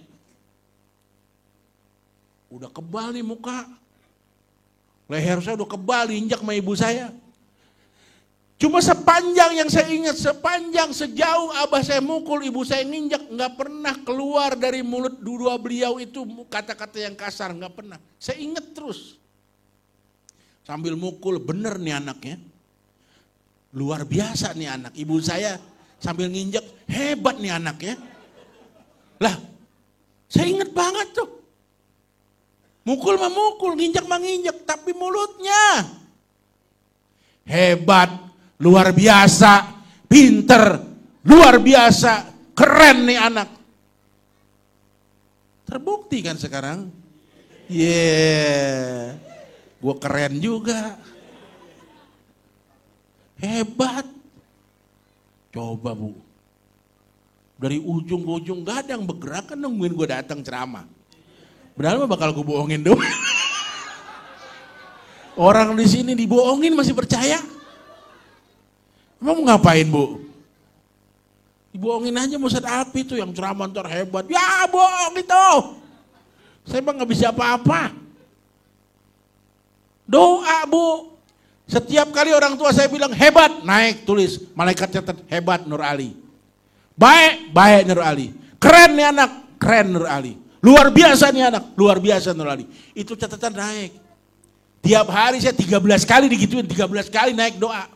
Udah kebal nih muka. Leher saya udah kebal, diinjak sama ibu saya. Cuma sepanjang yang saya ingat, sepanjang sejauh abah saya mukul, ibu saya nginjak, nggak pernah keluar dari mulut dua beliau itu kata-kata yang kasar, nggak pernah. Saya ingat terus. Sambil mukul, bener nih anaknya. Luar biasa nih anak. Ibu saya sambil nginjak, hebat nih anaknya. Lah, saya ingat banget tuh. Mukul mah mukul, nginjak mah nginjak, tapi mulutnya hebat, luar biasa, pinter, luar biasa, keren nih anak. Terbukti kan sekarang? Gue keren juga. Hebat. Coba bu. Dari ujung ke ujung gak ada yang bergerak kan nungguin gue datang ceramah. Padahal mah bakal gue bohongin doang. Orang di sini dibohongin masih percaya. Emang mau ngapain bu? Dibohongin aja Ustadz Api tuh yang ceramah ntar hebat. Ya bohong itu. Saya emang gak bisa apa-apa. Doa bu. Setiap kali orang tua saya bilang hebat, naik tulis. Malaikat catat hebat Nur Ali. Baik, baik Nur Ali. Keren nih anak, keren Nur Ali. Luar biasa nih anak, luar biasa Nur Ali. Itu catatan naik. Tiap hari saya 13 kali digituin, 13 kali naik doa.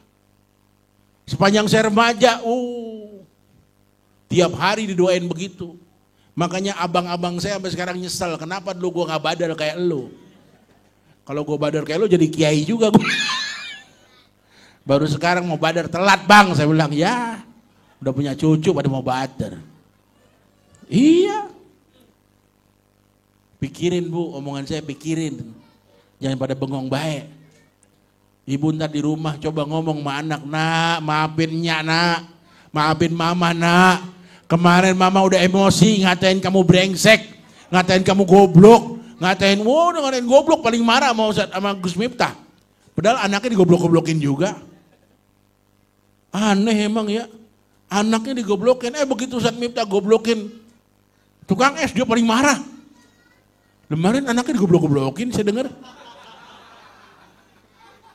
Sepanjang saya remaja, tiap hari didoain begitu. Makanya abang-abang saya sampai sekarang nyesel, kenapa dulu gue gak badar kayak lu. Kalau gue badar kayak lu jadi kiai juga gue. Baru sekarang mau badar telat bang, saya bilang ya udah punya cucu pada mau badar. Iya. Pikirin bu, omongan saya pikirin. Jangan pada bengong baik. Ibu ntar di rumah coba ngomong sama anak, nak maafin nyak nak, maafin mama nak. Kemarin mama udah emosi ngatain kamu brengsek, ngatain kamu goblok, ngatain goblok paling marah sama Gus Miftah. Padahal anaknya digoblok-goblokin juga. Aneh emang ya, Anaknya digoblokin, begitu Ustaz Miftah goblokin tukang es, dia paling marah. Kemarin anaknya digoblok-goblokin, saya dengar.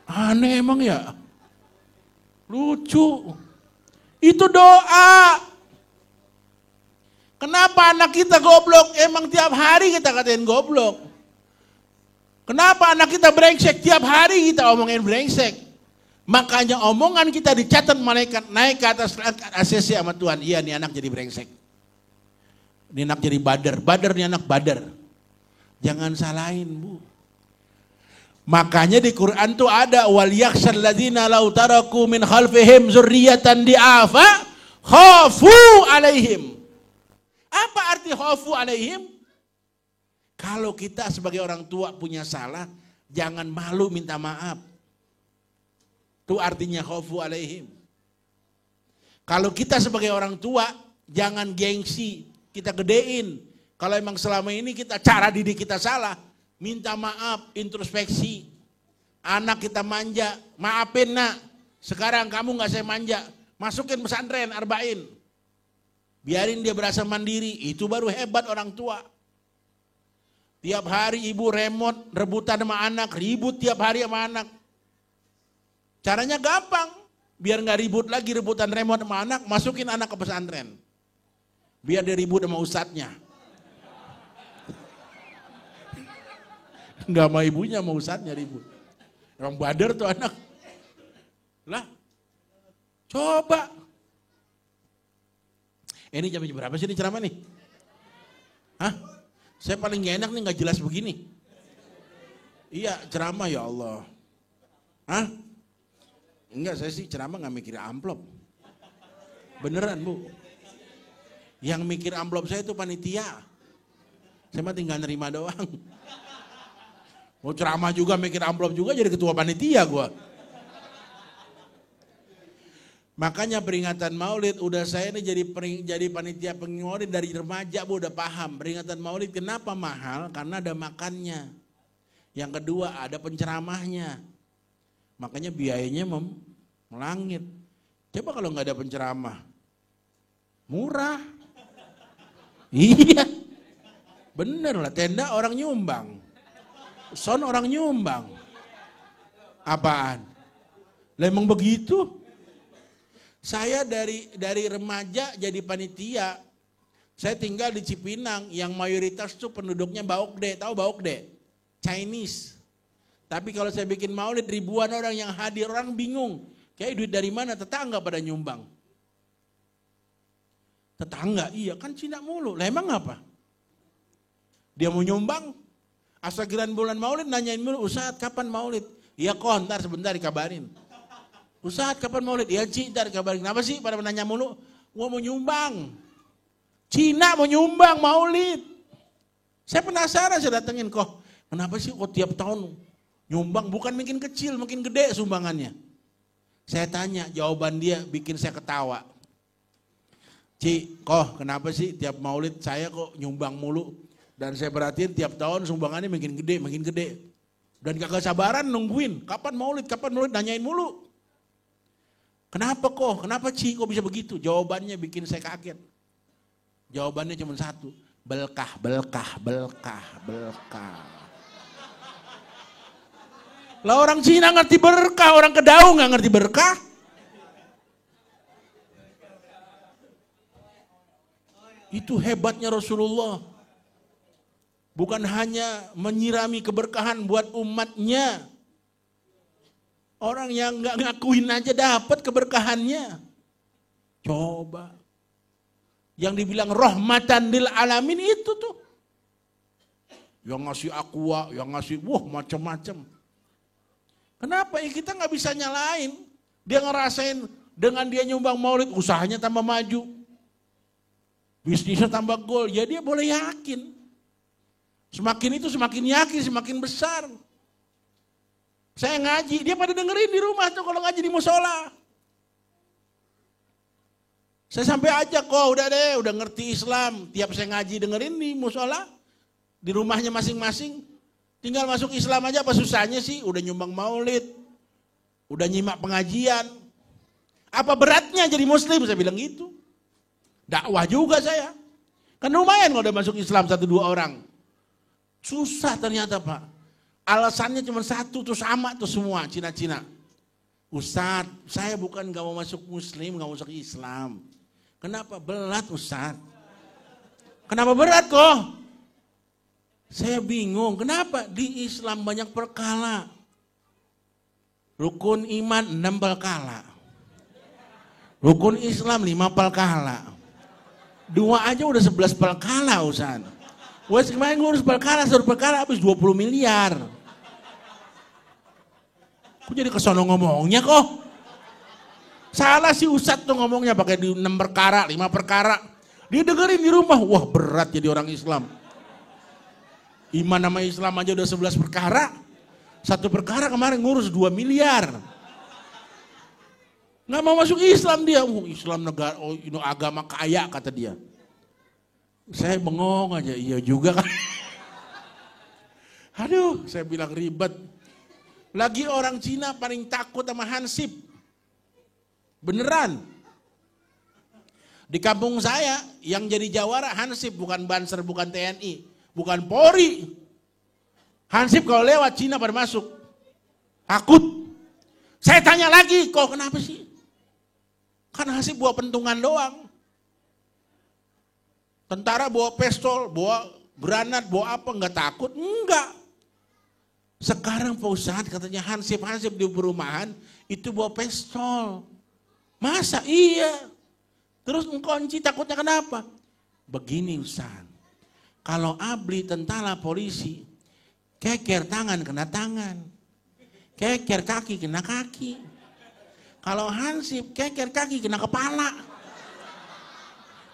Aneh emang ya. Lucu. Itu doa. Kenapa anak kita goblok? Emang tiap hari kita katain goblok. Kenapa anak kita brengsek? Tiap hari kita omongin brengsek. Makanya omongan kita dicatat malaikat naik ke atas ACC sama Tuhan. Iya nih anak jadi brengsek. Ini anak jadi badar nih anak badar. Jangan salahin bu. Makanya di Quran tuh ada wal yakhshal ladzina law taraku min khalfihim dzurriyyatan di'afa khafu alaihim. Apa arti khafu alaihim? Kalau kita sebagai orang tua punya salah, jangan malu minta maaf. Itu artinya khafu alaihim. Kalau kita sebagai orang tua, jangan gengsi, kita gedein. Kalau emang selama ini cara didik kita salah, minta maaf, introspeksi. Anak kita manja, maafin nak. Sekarang kamu gak saya manja, masukin pesantren arba'in. Biarin dia berasa mandiri, itu baru hebat orang tua. Tiap hari ibu rebutan sama anak, ribut tiap hari sama anak. Caranya gampang, biar gak ribut lagi rebutan remote sama anak, masukin anak ke pesantren. Biar dia ribut sama ustadznya. Enggak sama ibunya, sama ustadznya ribut. Orang badar tuh anak. Lah, coba. Ini jam berapa sih ini ceramah nih? Hah? Saya paling gak enak nih gak jelas begini. Iya, ceramah ya Allah. Hah? Enggak, saya sih ceramah gak mikir amplop. Beneran bu. Yang mikir amplop saya itu panitia. Saya mah tinggal nerima doang. Mau ceramah juga mikir amplop juga jadi ketua panitia gua. Makanya peringatan Maulid udah saya ini jadi panitia pengurus dari remaja bu udah paham. Peringatan Maulid kenapa mahal? Karena ada makannya. Yang kedua ada penceramahnya. Makanya biayanya melangit. Coba kalau nggak ada penceramah, murah. Iya, bener lah tenda orang nyumbang. Son orang nyumbang. Apaan? Lah emang begitu? Saya dari remaja jadi panitia. Saya tinggal di Cipinang yang mayoritas tuh penduduknya Baokde. Tahu Baokde? Chinese. Tapi kalau saya bikin maulid ribuan orang yang hadir, orang bingung. Kayak duit dari mana? Tetangga pada nyumbang. Tetangga? Iya kan Cina mulu. Lah emang apa? Dia mau nyumbang? Asal giliran bulan maulid nanyain mulu, Ustadz kapan maulid? Iya kok ntar sebentar dikabarin. Ustadz kapan maulid? Iya Ci ntar dikabarin. Kenapa sih pada menanya mulu? Gua mau nyumbang. Cina mau nyumbang maulid. Saya penasaran saya datengin kok. Kenapa sih kok tiap tahun nyumbang? Bukan makin kecil, makin gede sumbangannya. Saya tanya, jawaban dia bikin saya ketawa. Ci, kok kenapa sih tiap maulid saya kok nyumbang mulu? Dan saya perhatiin tiap tahun sumbangannya makin gede. Dan kagak sabaran nungguin, kapan maulid, nanyain mulu. Kenapa kok, kenapa Ci kok bisa begitu? Jawabannya bikin saya kaget. Jawabannya cuma satu, belkah. Lah orang Cina ngerti berkah, orang Kedaung nggak ngerti berkah. Itu hebatnya Rasulullah. Bukan hanya menyirami keberkahan buat umatnya. Orang yang nggak ngakuin aja dapat keberkahannya. Coba. Yang dibilang rahmatan lil alamin itu tuh. Yang ngasih aqua, yang ngasih macam-macam. Kenapa? Kita nggak bisa nyalain. Dia ngerasain dengan dia nyumbang maulid, usahanya tambah maju. Bisnisnya tambah gol, ya dia boleh yakin. Semakin itu semakin yakin, semakin besar. Saya ngaji, dia pada dengerin di rumah tuh kalau ngaji di musola. Saya sampai ajak kok, udah ngerti Islam. Tiap saya ngaji dengerin di musola, di rumahnya masing-masing. Tinggal masuk Islam aja apa susahnya sih? Udah nyumbang maulid, udah nyimak pengajian. Apa beratnya jadi muslim? Saya bilang gitu. Dakwah juga saya. Kan lumayan kalau udah masuk Islam 1-2 orang. Susah ternyata Pak. Alasannya cuma satu tuh sama tuh semua Cina-Cina. Ustadz, saya bukan gak mau masuk muslim, gak mau masuk Islam. Kenapa berat Ustadz? Kenapa berat kok? Saya bingung, kenapa? Di Islam banyak perkala. Rukun iman 6 perkala. Rukun Islam 5 perkala. 2 aja udah 11 perkala Ustadz. Wes kemarin ngurus perkara, 1 perkara habis 20 miliar. Kok jadi kesono ngomongnya kok? Salah si Ustadz tuh ngomongnya pakai di 6 perkara, 5 perkara. Dia dengerin di rumah, wah berat jadi orang Islam. Iman nama Islam aja udah 11 perkara. 1 perkara kemarin ngurus 2 miliar. Nggak mau masuk Islam dia. Islam negara, agama kaya kata dia. Saya bengong aja, iya juga kan. Aduh, saya bilang ribet. Lagi orang Cina paling takut sama hansip. Beneran. Di kampung saya yang jadi jawara hansip, bukan Banser, bukan TNI, bukan Polri. Hansip kalau lewat Cina pada masuk. Takut. Saya tanya lagi, kok kenapa sih? Kan hansip bawa pentungan doang. Tentara bawa pistol, bawa granat, bawa apa, enggak takut? Enggak. Sekarang Pak Ustadz katanya hansip-hansip di perumahan itu bawa pistol. Masa iya? Terus ngekunci takutnya kenapa? Begini Ustadz, kalau abli tentara polisi, keker tangan kena tangan, keker kaki kena kaki. Kalau hansip, keker kaki kena kepala.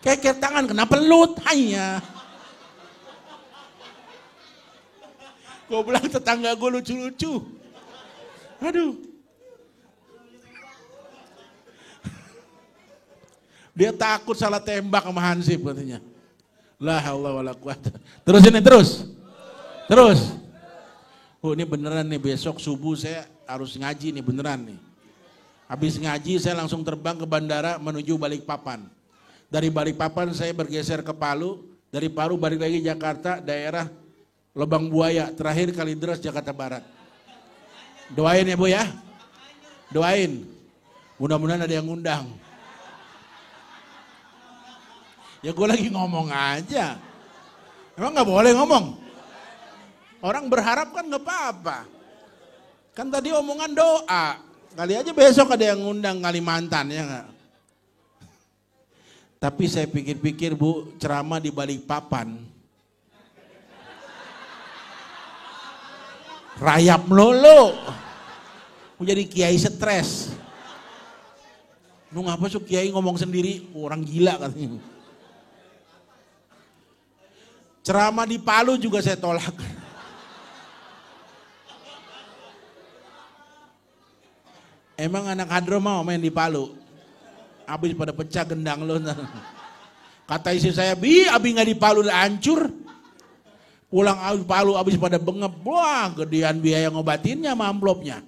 Keker tangan kena pelut, hanya. Gue bilang tetangga gue lucu-lucu. Aduh. Dia takut salah tembak sama hansip katanya. La haula wala quwata. Terus ini terus. Terus. Oh ini beneran nih, besok subuh saya harus ngaji nih, beneran nih. Habis ngaji saya langsung terbang ke bandara menuju Balikpapan. Dari Balikpapan saya bergeser ke Palu, dari Palu balik lagi Jakarta, daerah Lubang Buaya, terakhir Kalideres Jakarta Barat. Doain ya Bu ya, doain. Mudah-mudahan ada yang ngundang. Ya gue lagi ngomong aja. Emang gak boleh ngomong? Orang berharap kan gak apa-apa. Kan tadi omongan doa. Kali aja besok ada yang ngundang Kalimantan ya gak? Tapi saya pikir-pikir Bu, ceramah di Balikpapan. Rayap melulu. Mau jadi kiai stres. Lu ngapa sih kiai ngomong sendiri? Orang gila katanya. Ceramah di Palu juga saya tolak. Emang anak hadro mau main di Palu? Abis pada pecah gendang lo. Kata istri saya, abi nggak di Palu udah hancur. Pulang abis Palu abis pada bengep. Wah gedean biaya ngobatinnya sama amplopnya.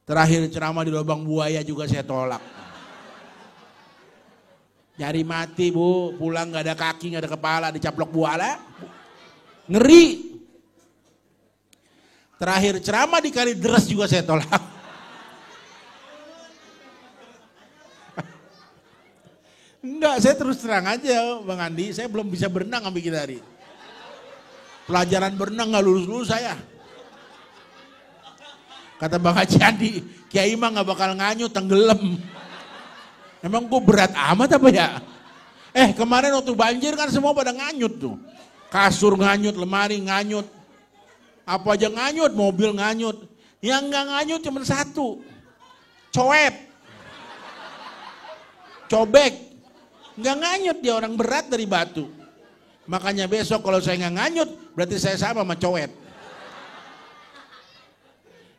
Terakhir ceramah di Lubang Buaya juga saya tolak. Nyari mati Bu, pulang nggak ada kaki, nggak ada kepala, dicaplok buala. Ngeri. Terakhir ceramah di Kalideres juga saya tolak. Enggak, saya terus terang aja Bang Andi, saya belum bisa berenang sampai kita hari. Pelajaran berenang nggak lulus saya. Kata Bang Haji Andi, Kiai mah nggak bakal nganyut, tenggelam. Emang gue berat amat apa ya? Kemarin waktu banjir kan semua pada nganyut tuh. Kasur nganyut, lemari nganyut. Apa aja nganyut, mobil nganyut. Yang nggak nganyut cuma satu. Coep. Cobek. Nggak nganyut, dia orang berat dari batu. Makanya besok kalau saya nggak nganyut, berarti saya sama cowet.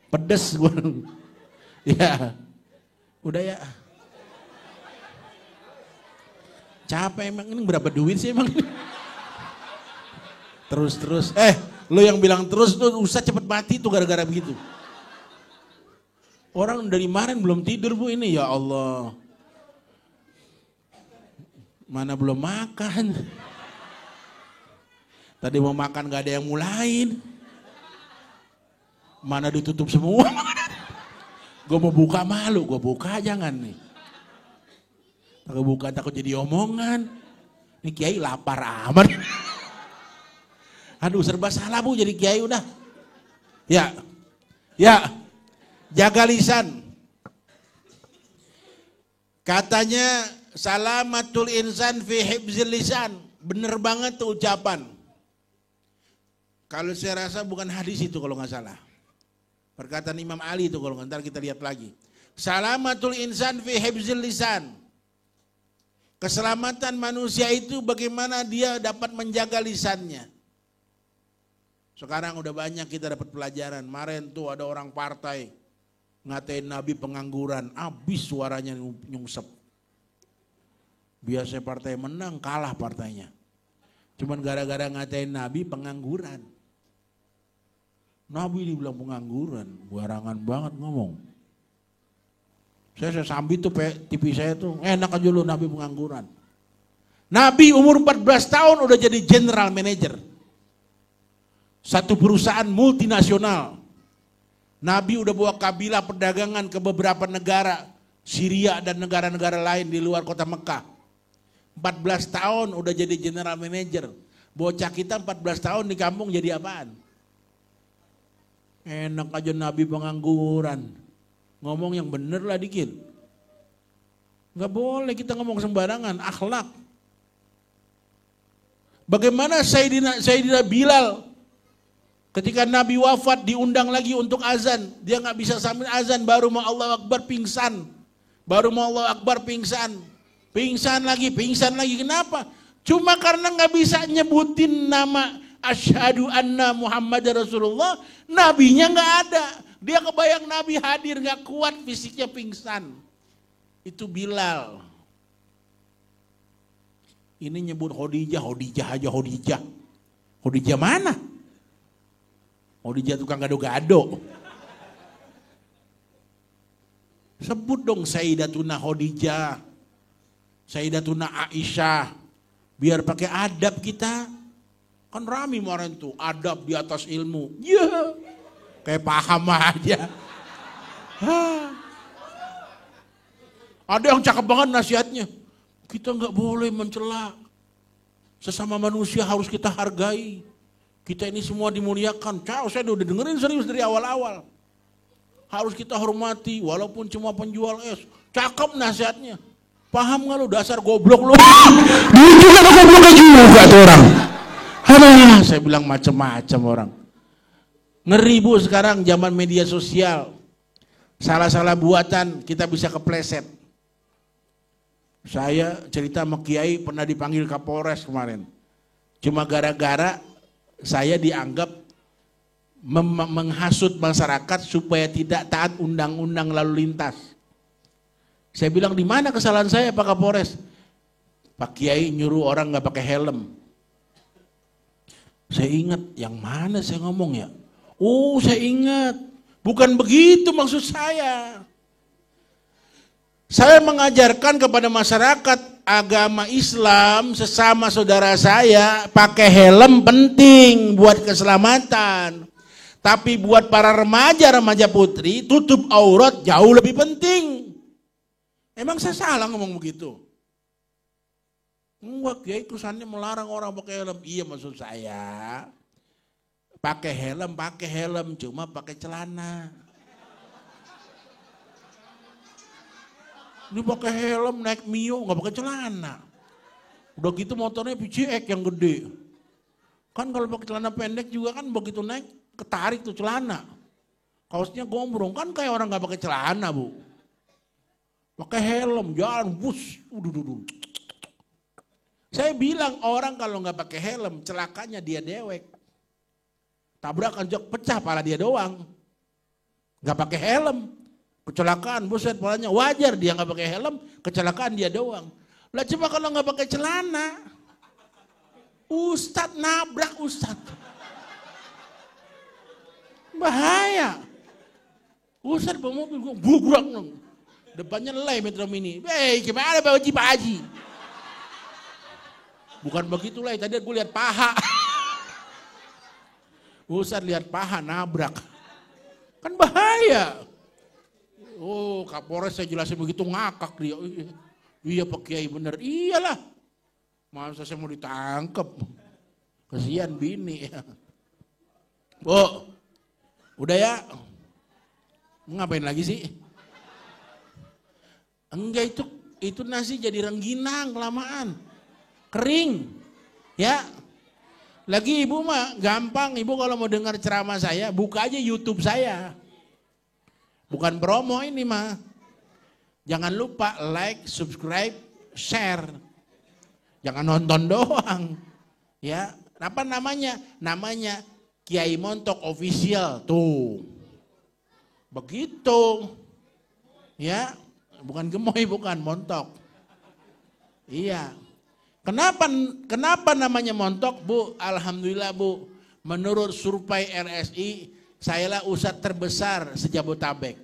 Pedes gue. Ya, udah ya. Capek emang, ini berapa duit sih emang? Terus. Lo yang bilang terus tuh usah cepet mati tuh gara-gara begitu. Orang dari kemarin belum tidur Bu ini, ya Allah. Mana belum makan. Tadi mau makan gak ada yang mulain. Mana ditutup semua. Gue mau buka malu, gue buka jangan nih. Takut buka takut jadi omongan. Ini Kiai lapar amat. Aduh serba salah Bu jadi Kiai udah. Ya, jaga lisan. Katanya salamatul insan fi hibzil lisan. Bener banget tuh ucapan. Kalau saya rasa bukan hadis itu kalau nggak salah. Perkataan Imam Ali itu kalau ntar kita lihat lagi. Salamatul insan fi hibzil lisan. Keselamatan manusia itu bagaimana dia dapat menjaga lisannya. Sekarang udah banyak kita dapat pelajaran. Kemarin tuh ada orang partai ngatain Nabi pengangguran, habis suaranya nyungsep. Biasanya partai menang, kalah partainya. Cuman gara-gara ngatain Nabi pengangguran. Nabi dibilang pengangguran, barangan banget ngomong. Saya sambil tuh TV saya tuh, enak aja lu Nabi pengangguran. Nabi umur 14 tahun udah jadi general manager. Satu perusahaan multinasional. Nabi udah bawa kabilah perdagangan ke beberapa negara, Syria dan negara-negara lain di luar kota Mekah. 14 tahun udah jadi general manager. Bocah kita 14 tahun di kampung jadi apaan? Enak aja Nabi pengangguran. Ngomong yang bener lah dikit. Gak boleh kita ngomong sembarangan, akhlak. Bagaimana Sayyidina Bilal ketika Nabi wafat diundang lagi untuk azan. Dia gak bisa sambil azan, baru mau Allahu Akbar pingsan. Baru mau Allahu Akbar pingsan. Pingsan lagi. Kenapa? Cuma karena gak bisa nyebutin nama asyhadu anna Muhammad Rasulullah. Nabinya gak ada. Dia kebayang Nabi hadir gak kuat fisiknya pingsan. Itu Bilal. Ini nyebut Khadijah aja Khadijah. Khadijah mana? Khadijah tukang gado-gado. Sebut dong Sayyidatuna Khadijah. Sayyidatuna Aisyah. Biar pakai adab kita. Kan rame kemarin tuh, adab di atas ilmu. Ya, kayak paham aja. Ada yang cakep banget nasihatnya. Kita nggak boleh mencela. Sesama manusia harus kita hargai. Kita ini semua dimuliakan. Saya udah dengerin serius dari awal-awal. Harus kita hormati walaupun cuma penjual es. Cakep nasihatnya. Paham nggak lu dasar goblok lu? Dia juga goblok juga tuh orang. Saya bilang macam-macam orang. Ngeri Bu sekarang zaman media sosial. Salah-salah buatan kita bisa kepleset. Saya cerita sama Kiai pernah dipanggil Kapolres kemarin. Cuma gara-gara saya dianggap menghasut masyarakat supaya tidak taat undang-undang lalu lintas. Saya bilang di mana kesalahan saya Pak Kapolres? Pak Kiai nyuruh orang nggak pakai helm. Saya ingat yang mana saya ngomong ya? Oh saya ingat. Bukan begitu maksud saya. Saya mengajarkan kepada masyarakat agama Islam sesama saudara saya pakai helm penting buat keselamatan. Tapi buat para remaja putri tutup aurat jauh lebih penting. Emang saya salah ngomong begitu? Enggak, Kiai kesannya melarang orang pakai helm. Iya maksud saya pakai helm cuma pakai celana. Ini pakai helm naik Mio nggak pakai celana. Udah gitu motornya PCX yang gede. Kan kalau pakai celana pendek juga kan begitu naik ketarik tuh celana. Kaosnya gombrong kan kayak orang nggak pakai celana Bu. Pakai helm jalan bus. Saya bilang orang kalau nggak pakai helm celakanya dia dewek. Tabrakan jok pecah pala dia doang. Nggak pakai helm. Kecelakaan, buset palanya wajar dia nggak pakai helm, kecelakaan dia doang. Lah coba kalau nggak pakai celana, Ustadz nabrak Ustadz, bahaya. Ustaz bawa mobil gue bubrak dong. Depannya lay Metro Mini. Gimana Pak Haji? Bukan begitu lah, tadi gue lihat paha. Ustaz lihat paha nabrak. Kan bahaya. Oh, Kapolres saya jelasin begitu ngakak dia. Iya Pak Kiai bener. Iyalah. Masa saya mau ditangkap. Kasihan bini. Bu, udah ya. Ngapain lagi sih? Enggak, itu nasi jadi rengginang kelamaan. Kering. Ya. Lagi ibu mah gampang, ibu kalau mau dengar ceramah saya, buka aja YouTube saya. Bukan promo ini mah. Jangan lupa like, subscribe, share. Jangan nonton doang. Ya, apa namanya? Namanya Kiai Montok Official. Tuh. Begitu. Ya, bukan gemoy, bukan montok. Iya. Kenapa namanya montok, Bu? Alhamdulillah, Bu. Menurut survei RSI, sayalah ustadz terbesar sejabotabek.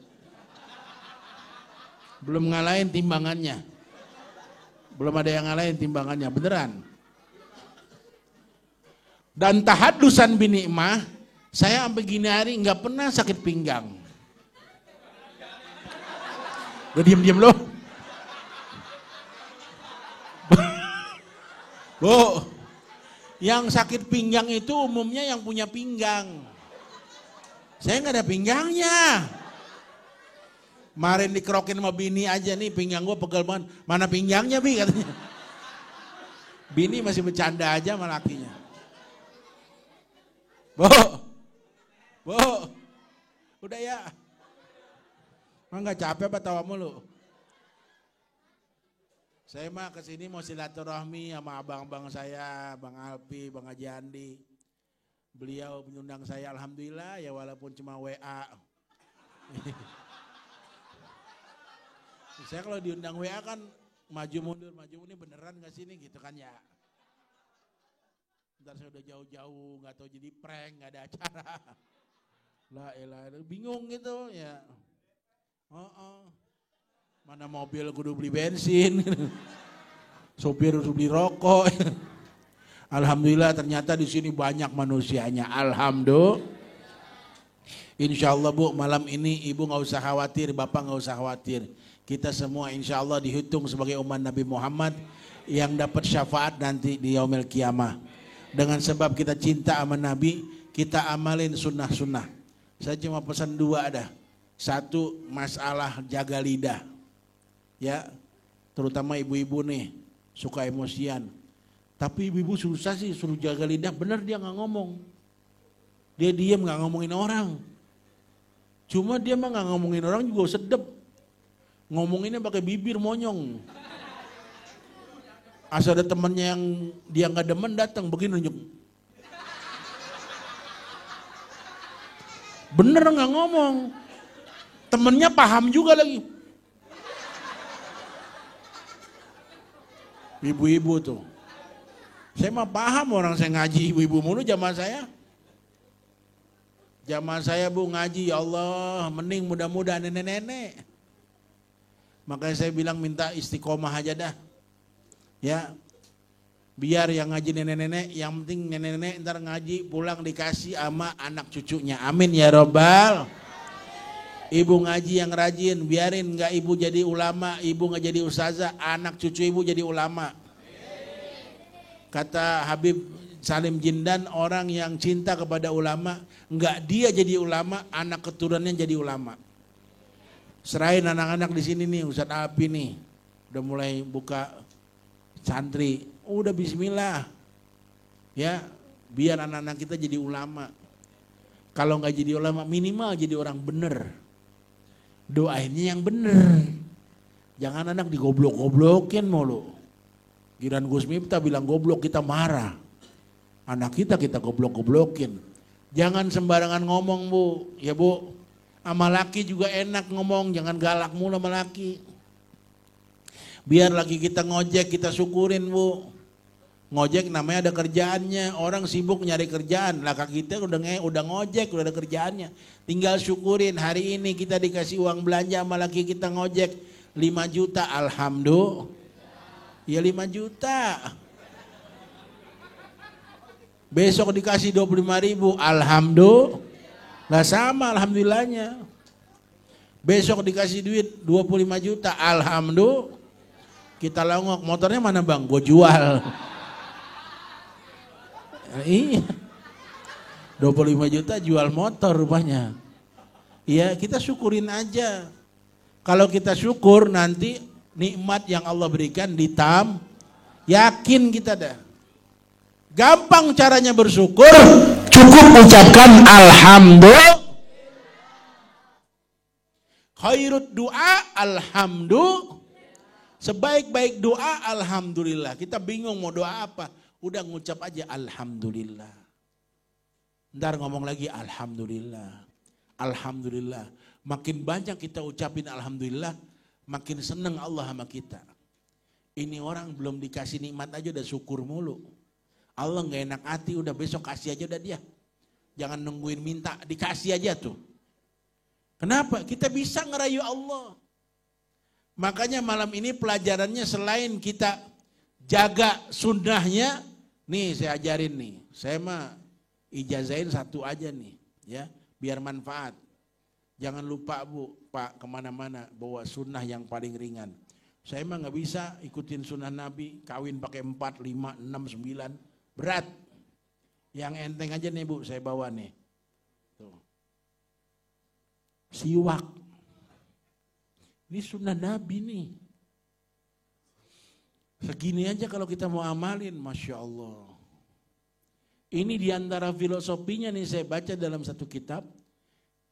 Belum ngalahin timbangannya. Belum ada yang ngalahin timbangannya, beneran. Dan tahadusan bini emak, saya sampai gini hari nggak pernah sakit pinggang. Lo diem lo. Bu, yang sakit pinggang itu umumnya yang punya pinggang. Saya nggak ada pinggangnya. Kemarin dikerokin sama bini aja nih, pinggang gue pegel banget. Mana pinggangnya Bi katanya. Bini masih bercanda aja sama lakinya. Bu, udah ya. Emang nggak capek apa tawa mulu? Saya mah kesini mau silaturahmi sama abang-abang saya, Bang Alpi, Bang Haji Andi. Beliau mengundang saya, alhamdulillah ya walaupun cuma WA. Saya kalau diundang WA kan maju mundur beneran gak sih ini gitu kan ya. Ntar saya udah jauh-jauh gak tahu jadi prank, gak ada acara. Lah elah, bingung gitu ya. Mana mobil kudu beli bensin, sopir kudu beli rokok. Alhamdulillah ternyata di sini banyak manusianya. Alhamdulillah. Insya Allah Bu, malam ini ibu nggak usah khawatir, bapak nggak usah khawatir. Kita semua insya Allah dihitung sebagai umat Nabi Muhammad yang dapat syafaat nanti di yaumil kiamah. Dengan sebab kita cinta sama Nabi, kita amalin sunnah-sunnah. Saya cuma pesan dua ada. Satu, masalah jaga lidah. Ya, terutama ibu-ibu nih suka emosian. Tapi ibu-ibu susah sih suruh jaga lidah, bener dia nggak ngomong. Dia diam nggak ngomongin orang. Cuma dia mah nggak ngomongin orang juga sedep. Ngomonginnya pakai bibir monyong. Asal ada temennya yang dia nggak demen datang begini nunjuk. Bener nggak ngomong. Temennya paham juga lagi. Ibu-ibu tuh. Saya mah paham orang saya ngaji ibu-ibu mulu zaman saya. Zaman saya Bu ngaji, ya Allah mending mudah-mudahan nenek-nenek. Makanya saya bilang minta istiqomah aja dah. Ya, biar yang ngaji nenek-nenek, yang penting nenek-nenek ntar ngaji pulang dikasih sama anak cucunya. Amin ya robbal. Ibu ngaji yang rajin, biarin nggak ibu jadi ulama, ibu nggak jadi ustazah, anak cucu ibu jadi ulama. Kata Habib Salim Jindan, orang yang cinta kepada ulama, nggak dia jadi ulama, anak keturunannya jadi ulama. Serahin anak-anak di sini nih, Ustadz Api nih, udah mulai buka santri, udah bismillah, ya, biar anak-anak kita jadi ulama. Kalau nggak jadi ulama, minimal jadi orang bener. Doainnya yang bener. Jangan anak digoblok-goblokin mulu. Giran Gus Miftah bilang goblok kita marah. Anak kita goblok-goblokin. Jangan sembarangan ngomong Bu. Ya Bu, sama laki juga enak ngomong. Jangan galak mulu sama laki. Biar laki kita ngojek kita syukurin Bu. Ngojek namanya ada kerjaannya, orang sibuk nyari kerjaan. Lah kita udah ngojek, udah ada kerjaannya. Tinggal syukurin hari ini kita dikasih uang belanja sama laki kita ngojek 5 juta, alhamdulillah. Ya 5 juta. Besok dikasih 25.000, alhamdulillah. Lah sama alhamdulillahnya. Besok dikasih duit 25 juta, alhamdulillah. Kita longok, motornya mana bang? Gue jual. Iya, 25 juta jual motor rupanya. Iya, kita syukurin aja. Kalau kita syukur nanti nikmat yang Allah berikan yakin kita dah. Gampang caranya bersyukur, cukup ucapkan alhamdulillah. Khairud doa alhamdulillah. Sebaik-baik doa alhamdulillah. Kita bingung mau doa apa. Udah ngucap aja alhamdulillah. Ntar ngomong lagi alhamdulillah. Alhamdulillah. Makin banyak kita ucapin alhamdulillah, makin seneng Allah sama kita. Ini orang belum dikasih nikmat aja udah syukur mulu. Allah gak enak hati, udah besok kasih aja udah dia. Jangan nungguin minta, dikasih aja tuh. Kenapa? Kita bisa ngerayu Allah. Makanya malam ini pelajarannya selain kita jaga sunnahnya, nih saya ajarin nih. Saya mah ijazahin satu aja nih, ya, biar manfaat. Jangan lupa Bu, Pak, kemana-mana bawa sunnah yang paling ringan. Saya mah nggak bisa ikutin sunnah Nabi, kawin pakai 4, 5, 6, 9, berat. Yang enteng aja nih Bu, saya bawa nih. Tuh. Siwak. Ini sunnah Nabi nih. Segini aja kalau kita mau amalin, Masya Allah. Ini diantara filosofinya nih saya baca dalam satu kitab.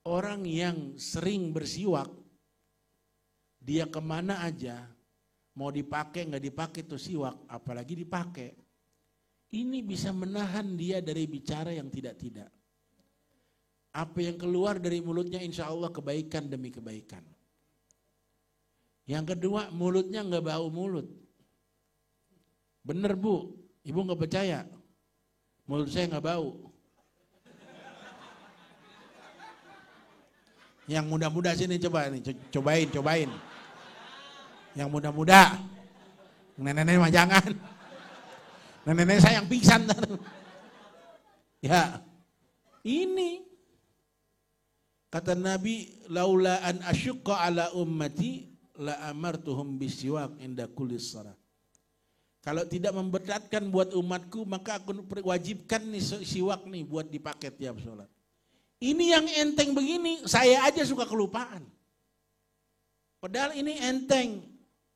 Orang yang sering bersiwak, dia kemana aja, mau dipakai nggak dipakai tuh siwak, apalagi dipakai. Ini bisa menahan dia dari bicara yang tidak-tidak. Apa yang keluar dari mulutnya insya Allah kebaikan demi kebaikan. Yang kedua, mulutnya nggak bau mulut. Bener Bu, Ibu nggak percaya? Mulut saya nggak bau. Yang muda-muda sini coba nih, cobain. Yang muda-muda, nenek-nenek mah jangan. Nenek-nenek sayang pingsan. Ya, ini kata Nabi, laula an asyqa ala ummati la amartuhum bisiwak inda kulli shalah. Kalau tidak memberatkan buat umatku, maka aku wajibkan nih siwak nih buat dipakai tiap sholat. Ini yang enteng begini, saya aja suka kelupaan. Padahal ini enteng,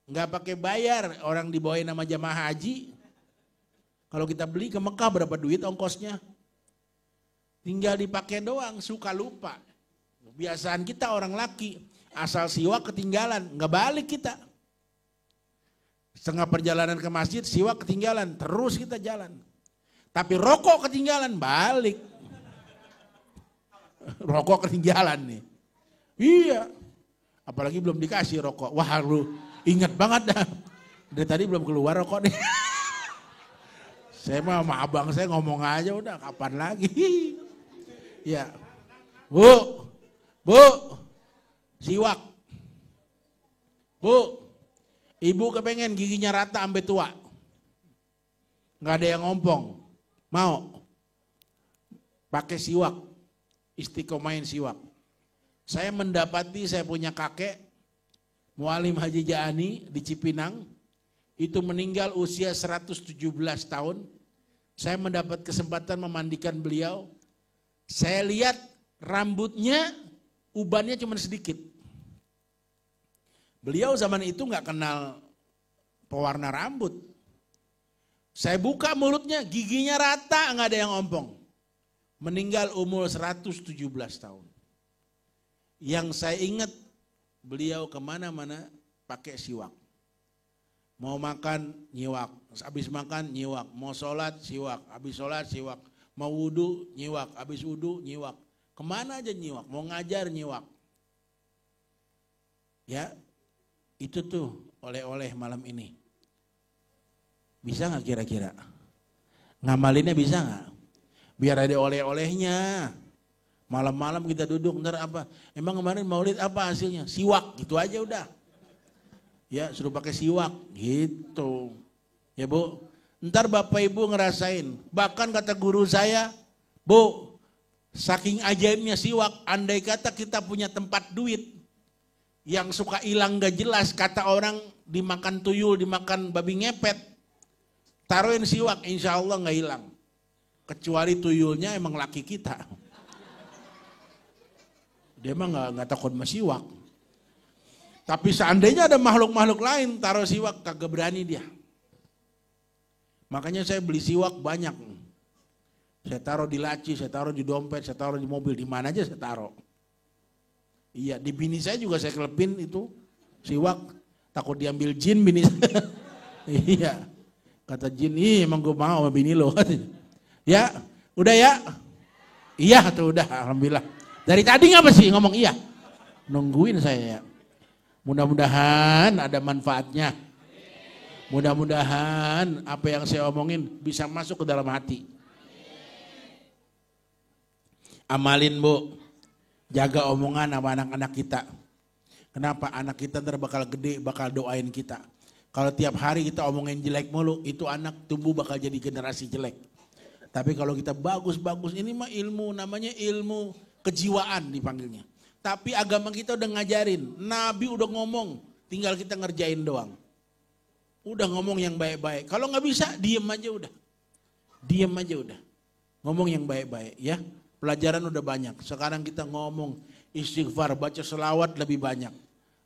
nggak pakai bayar, orang dibawain nama jamaah haji. Kalau kita beli ke Mekah berapa duit ongkosnya? Tinggal dipakai doang, suka lupa. Kebiasaan kita orang laki, asal siwak ketinggalan, nggak balik kita. Setengah perjalanan ke masjid, siwak ketinggalan, terus kita jalan. Tapi rokok ketinggalan, balik. Rokok ketinggalan nih. Iya. Apalagi belum dikasih rokok. Wah lu ingat banget dah. Dari tadi belum keluar rokok nih. Saya mah sama abang saya ngomong aja udah kapan lagi. Ya. Bu, siwak. Bu, Ibu kepengen giginya rata sampai tua. Nggak ada yang ngompong. Mau? Pakai siwak. Istiqomahin siwak. Saya mendapati saya punya kakek, Mualim Haji Jaani di Cipinang, itu meninggal usia 117 tahun. Saya mendapat kesempatan memandikan beliau. Saya lihat rambutnya, ubannya cuma sedikit. Beliau zaman itu nggak kenal pewarna rambut. Saya buka mulutnya, giginya rata, nggak ada yang ompong. Meninggal umur 117 tahun. Yang saya ingat, beliau kemana-mana pakai siwak. Mau makan, nyiwak. Habis makan, nyiwak. Mau sholat, siwak. Habis sholat, siwak. Mau wudhu, nyiwak. Habis wudhu, nyiwak. Kemana aja nyiwak. Mau ngajar, nyiwak. Ya, itu tuh oleh-oleh malam ini. Bisa nggak kira-kira? Ngamalinnya bisa nggak? Biar ada oleh-olehnya. Malam-malam kita duduk, ntar apa? Emang kemarin maulid apa hasilnya? Siwak, gitu aja udah. Ya, suruh pakai siwak, gitu. Ya Bu, ntar Bapak Ibu ngerasain. Bahkan kata guru saya, Bu, saking ajaibnya siwak, andai kata kita punya tempat duit yang suka hilang gak jelas, kata orang dimakan tuyul, dimakan babi ngepet, taruhin siwak, insya Allah gak hilang. Kecuali tuyulnya emang laki kita. Dia emang gak takut sama siwak. Tapi seandainya ada makhluk-makhluk lain, taruh siwak, kagak berani dia. Makanya saya beli siwak banyak. Saya taruh di laci, saya taruh di dompet, saya taruh di mobil, di mana aja saya taruh. Iya, di bini saya juga saya kelepin itu siwak, takut diambil jin bini saya. Iya, kata jin, emang gue mau sama bini lo. Ya, udah ya? Iya tuh udah, alhamdulillah. Dari tadi ngapa sih ngomong iya? Nungguin saya ya. Mudah-mudahan ada manfaatnya. Mudah-mudahan apa yang saya omongin bisa masuk ke dalam hati. Amalin Bu, jaga omongan sama anak-anak kita. Kenapa? Anak kita ntar bakal gede, bakal doain kita. Kalau tiap hari kita omongin jelek mulu, itu anak tumbuh bakal jadi generasi jelek. Tapi kalau kita bagus-bagus, ini mah ilmu, namanya ilmu kejiwaan dipanggilnya. Tapi agama kita udah ngajarin, Nabi udah ngomong, tinggal kita ngerjain doang. Udah ngomong yang baik-baik. Kalau nggak bisa, diem aja udah. Diem aja udah. Ngomong yang baik-baik ya. Pelajaran udah banyak. Sekarang kita ngomong istighfar, baca selawat lebih banyak.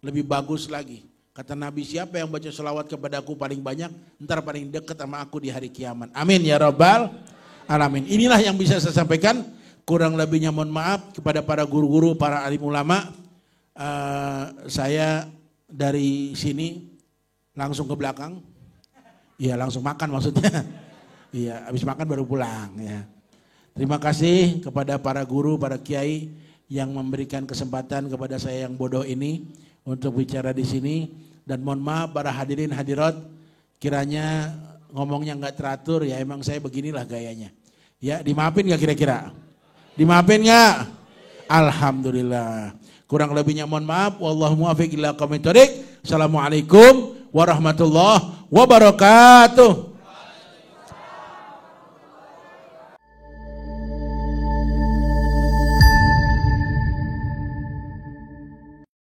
Lebih bagus lagi. Kata Nabi, siapa yang baca selawat kepadaku paling banyak, ntar paling dekat sama aku di hari kiamat. Amin ya Rabbal Alamin. Inilah yang bisa saya sampaikan. Kurang lebihnya mohon maaf kepada para guru-guru, para alim ulama. Saya dari sini langsung ke belakang. Iya, langsung makan maksudnya. Iya, habis makan baru pulang ya. Terima kasih kepada para guru, para kiai yang memberikan kesempatan kepada saya yang bodoh ini untuk bicara di sini. Dan mohon maaf para hadirin hadirat, kiranya ngomongnya nggak teratur ya, emang saya beginilah gayanya. Ya, dimaafin nggak kira-kira? Dimaafin nggak? Alhamdulillah. Kurang lebihnya mohon maaf. Wallahu muwaffiq ila aqwamit thoriq. Assalamualaikum warahmatullahi wabarakatuh.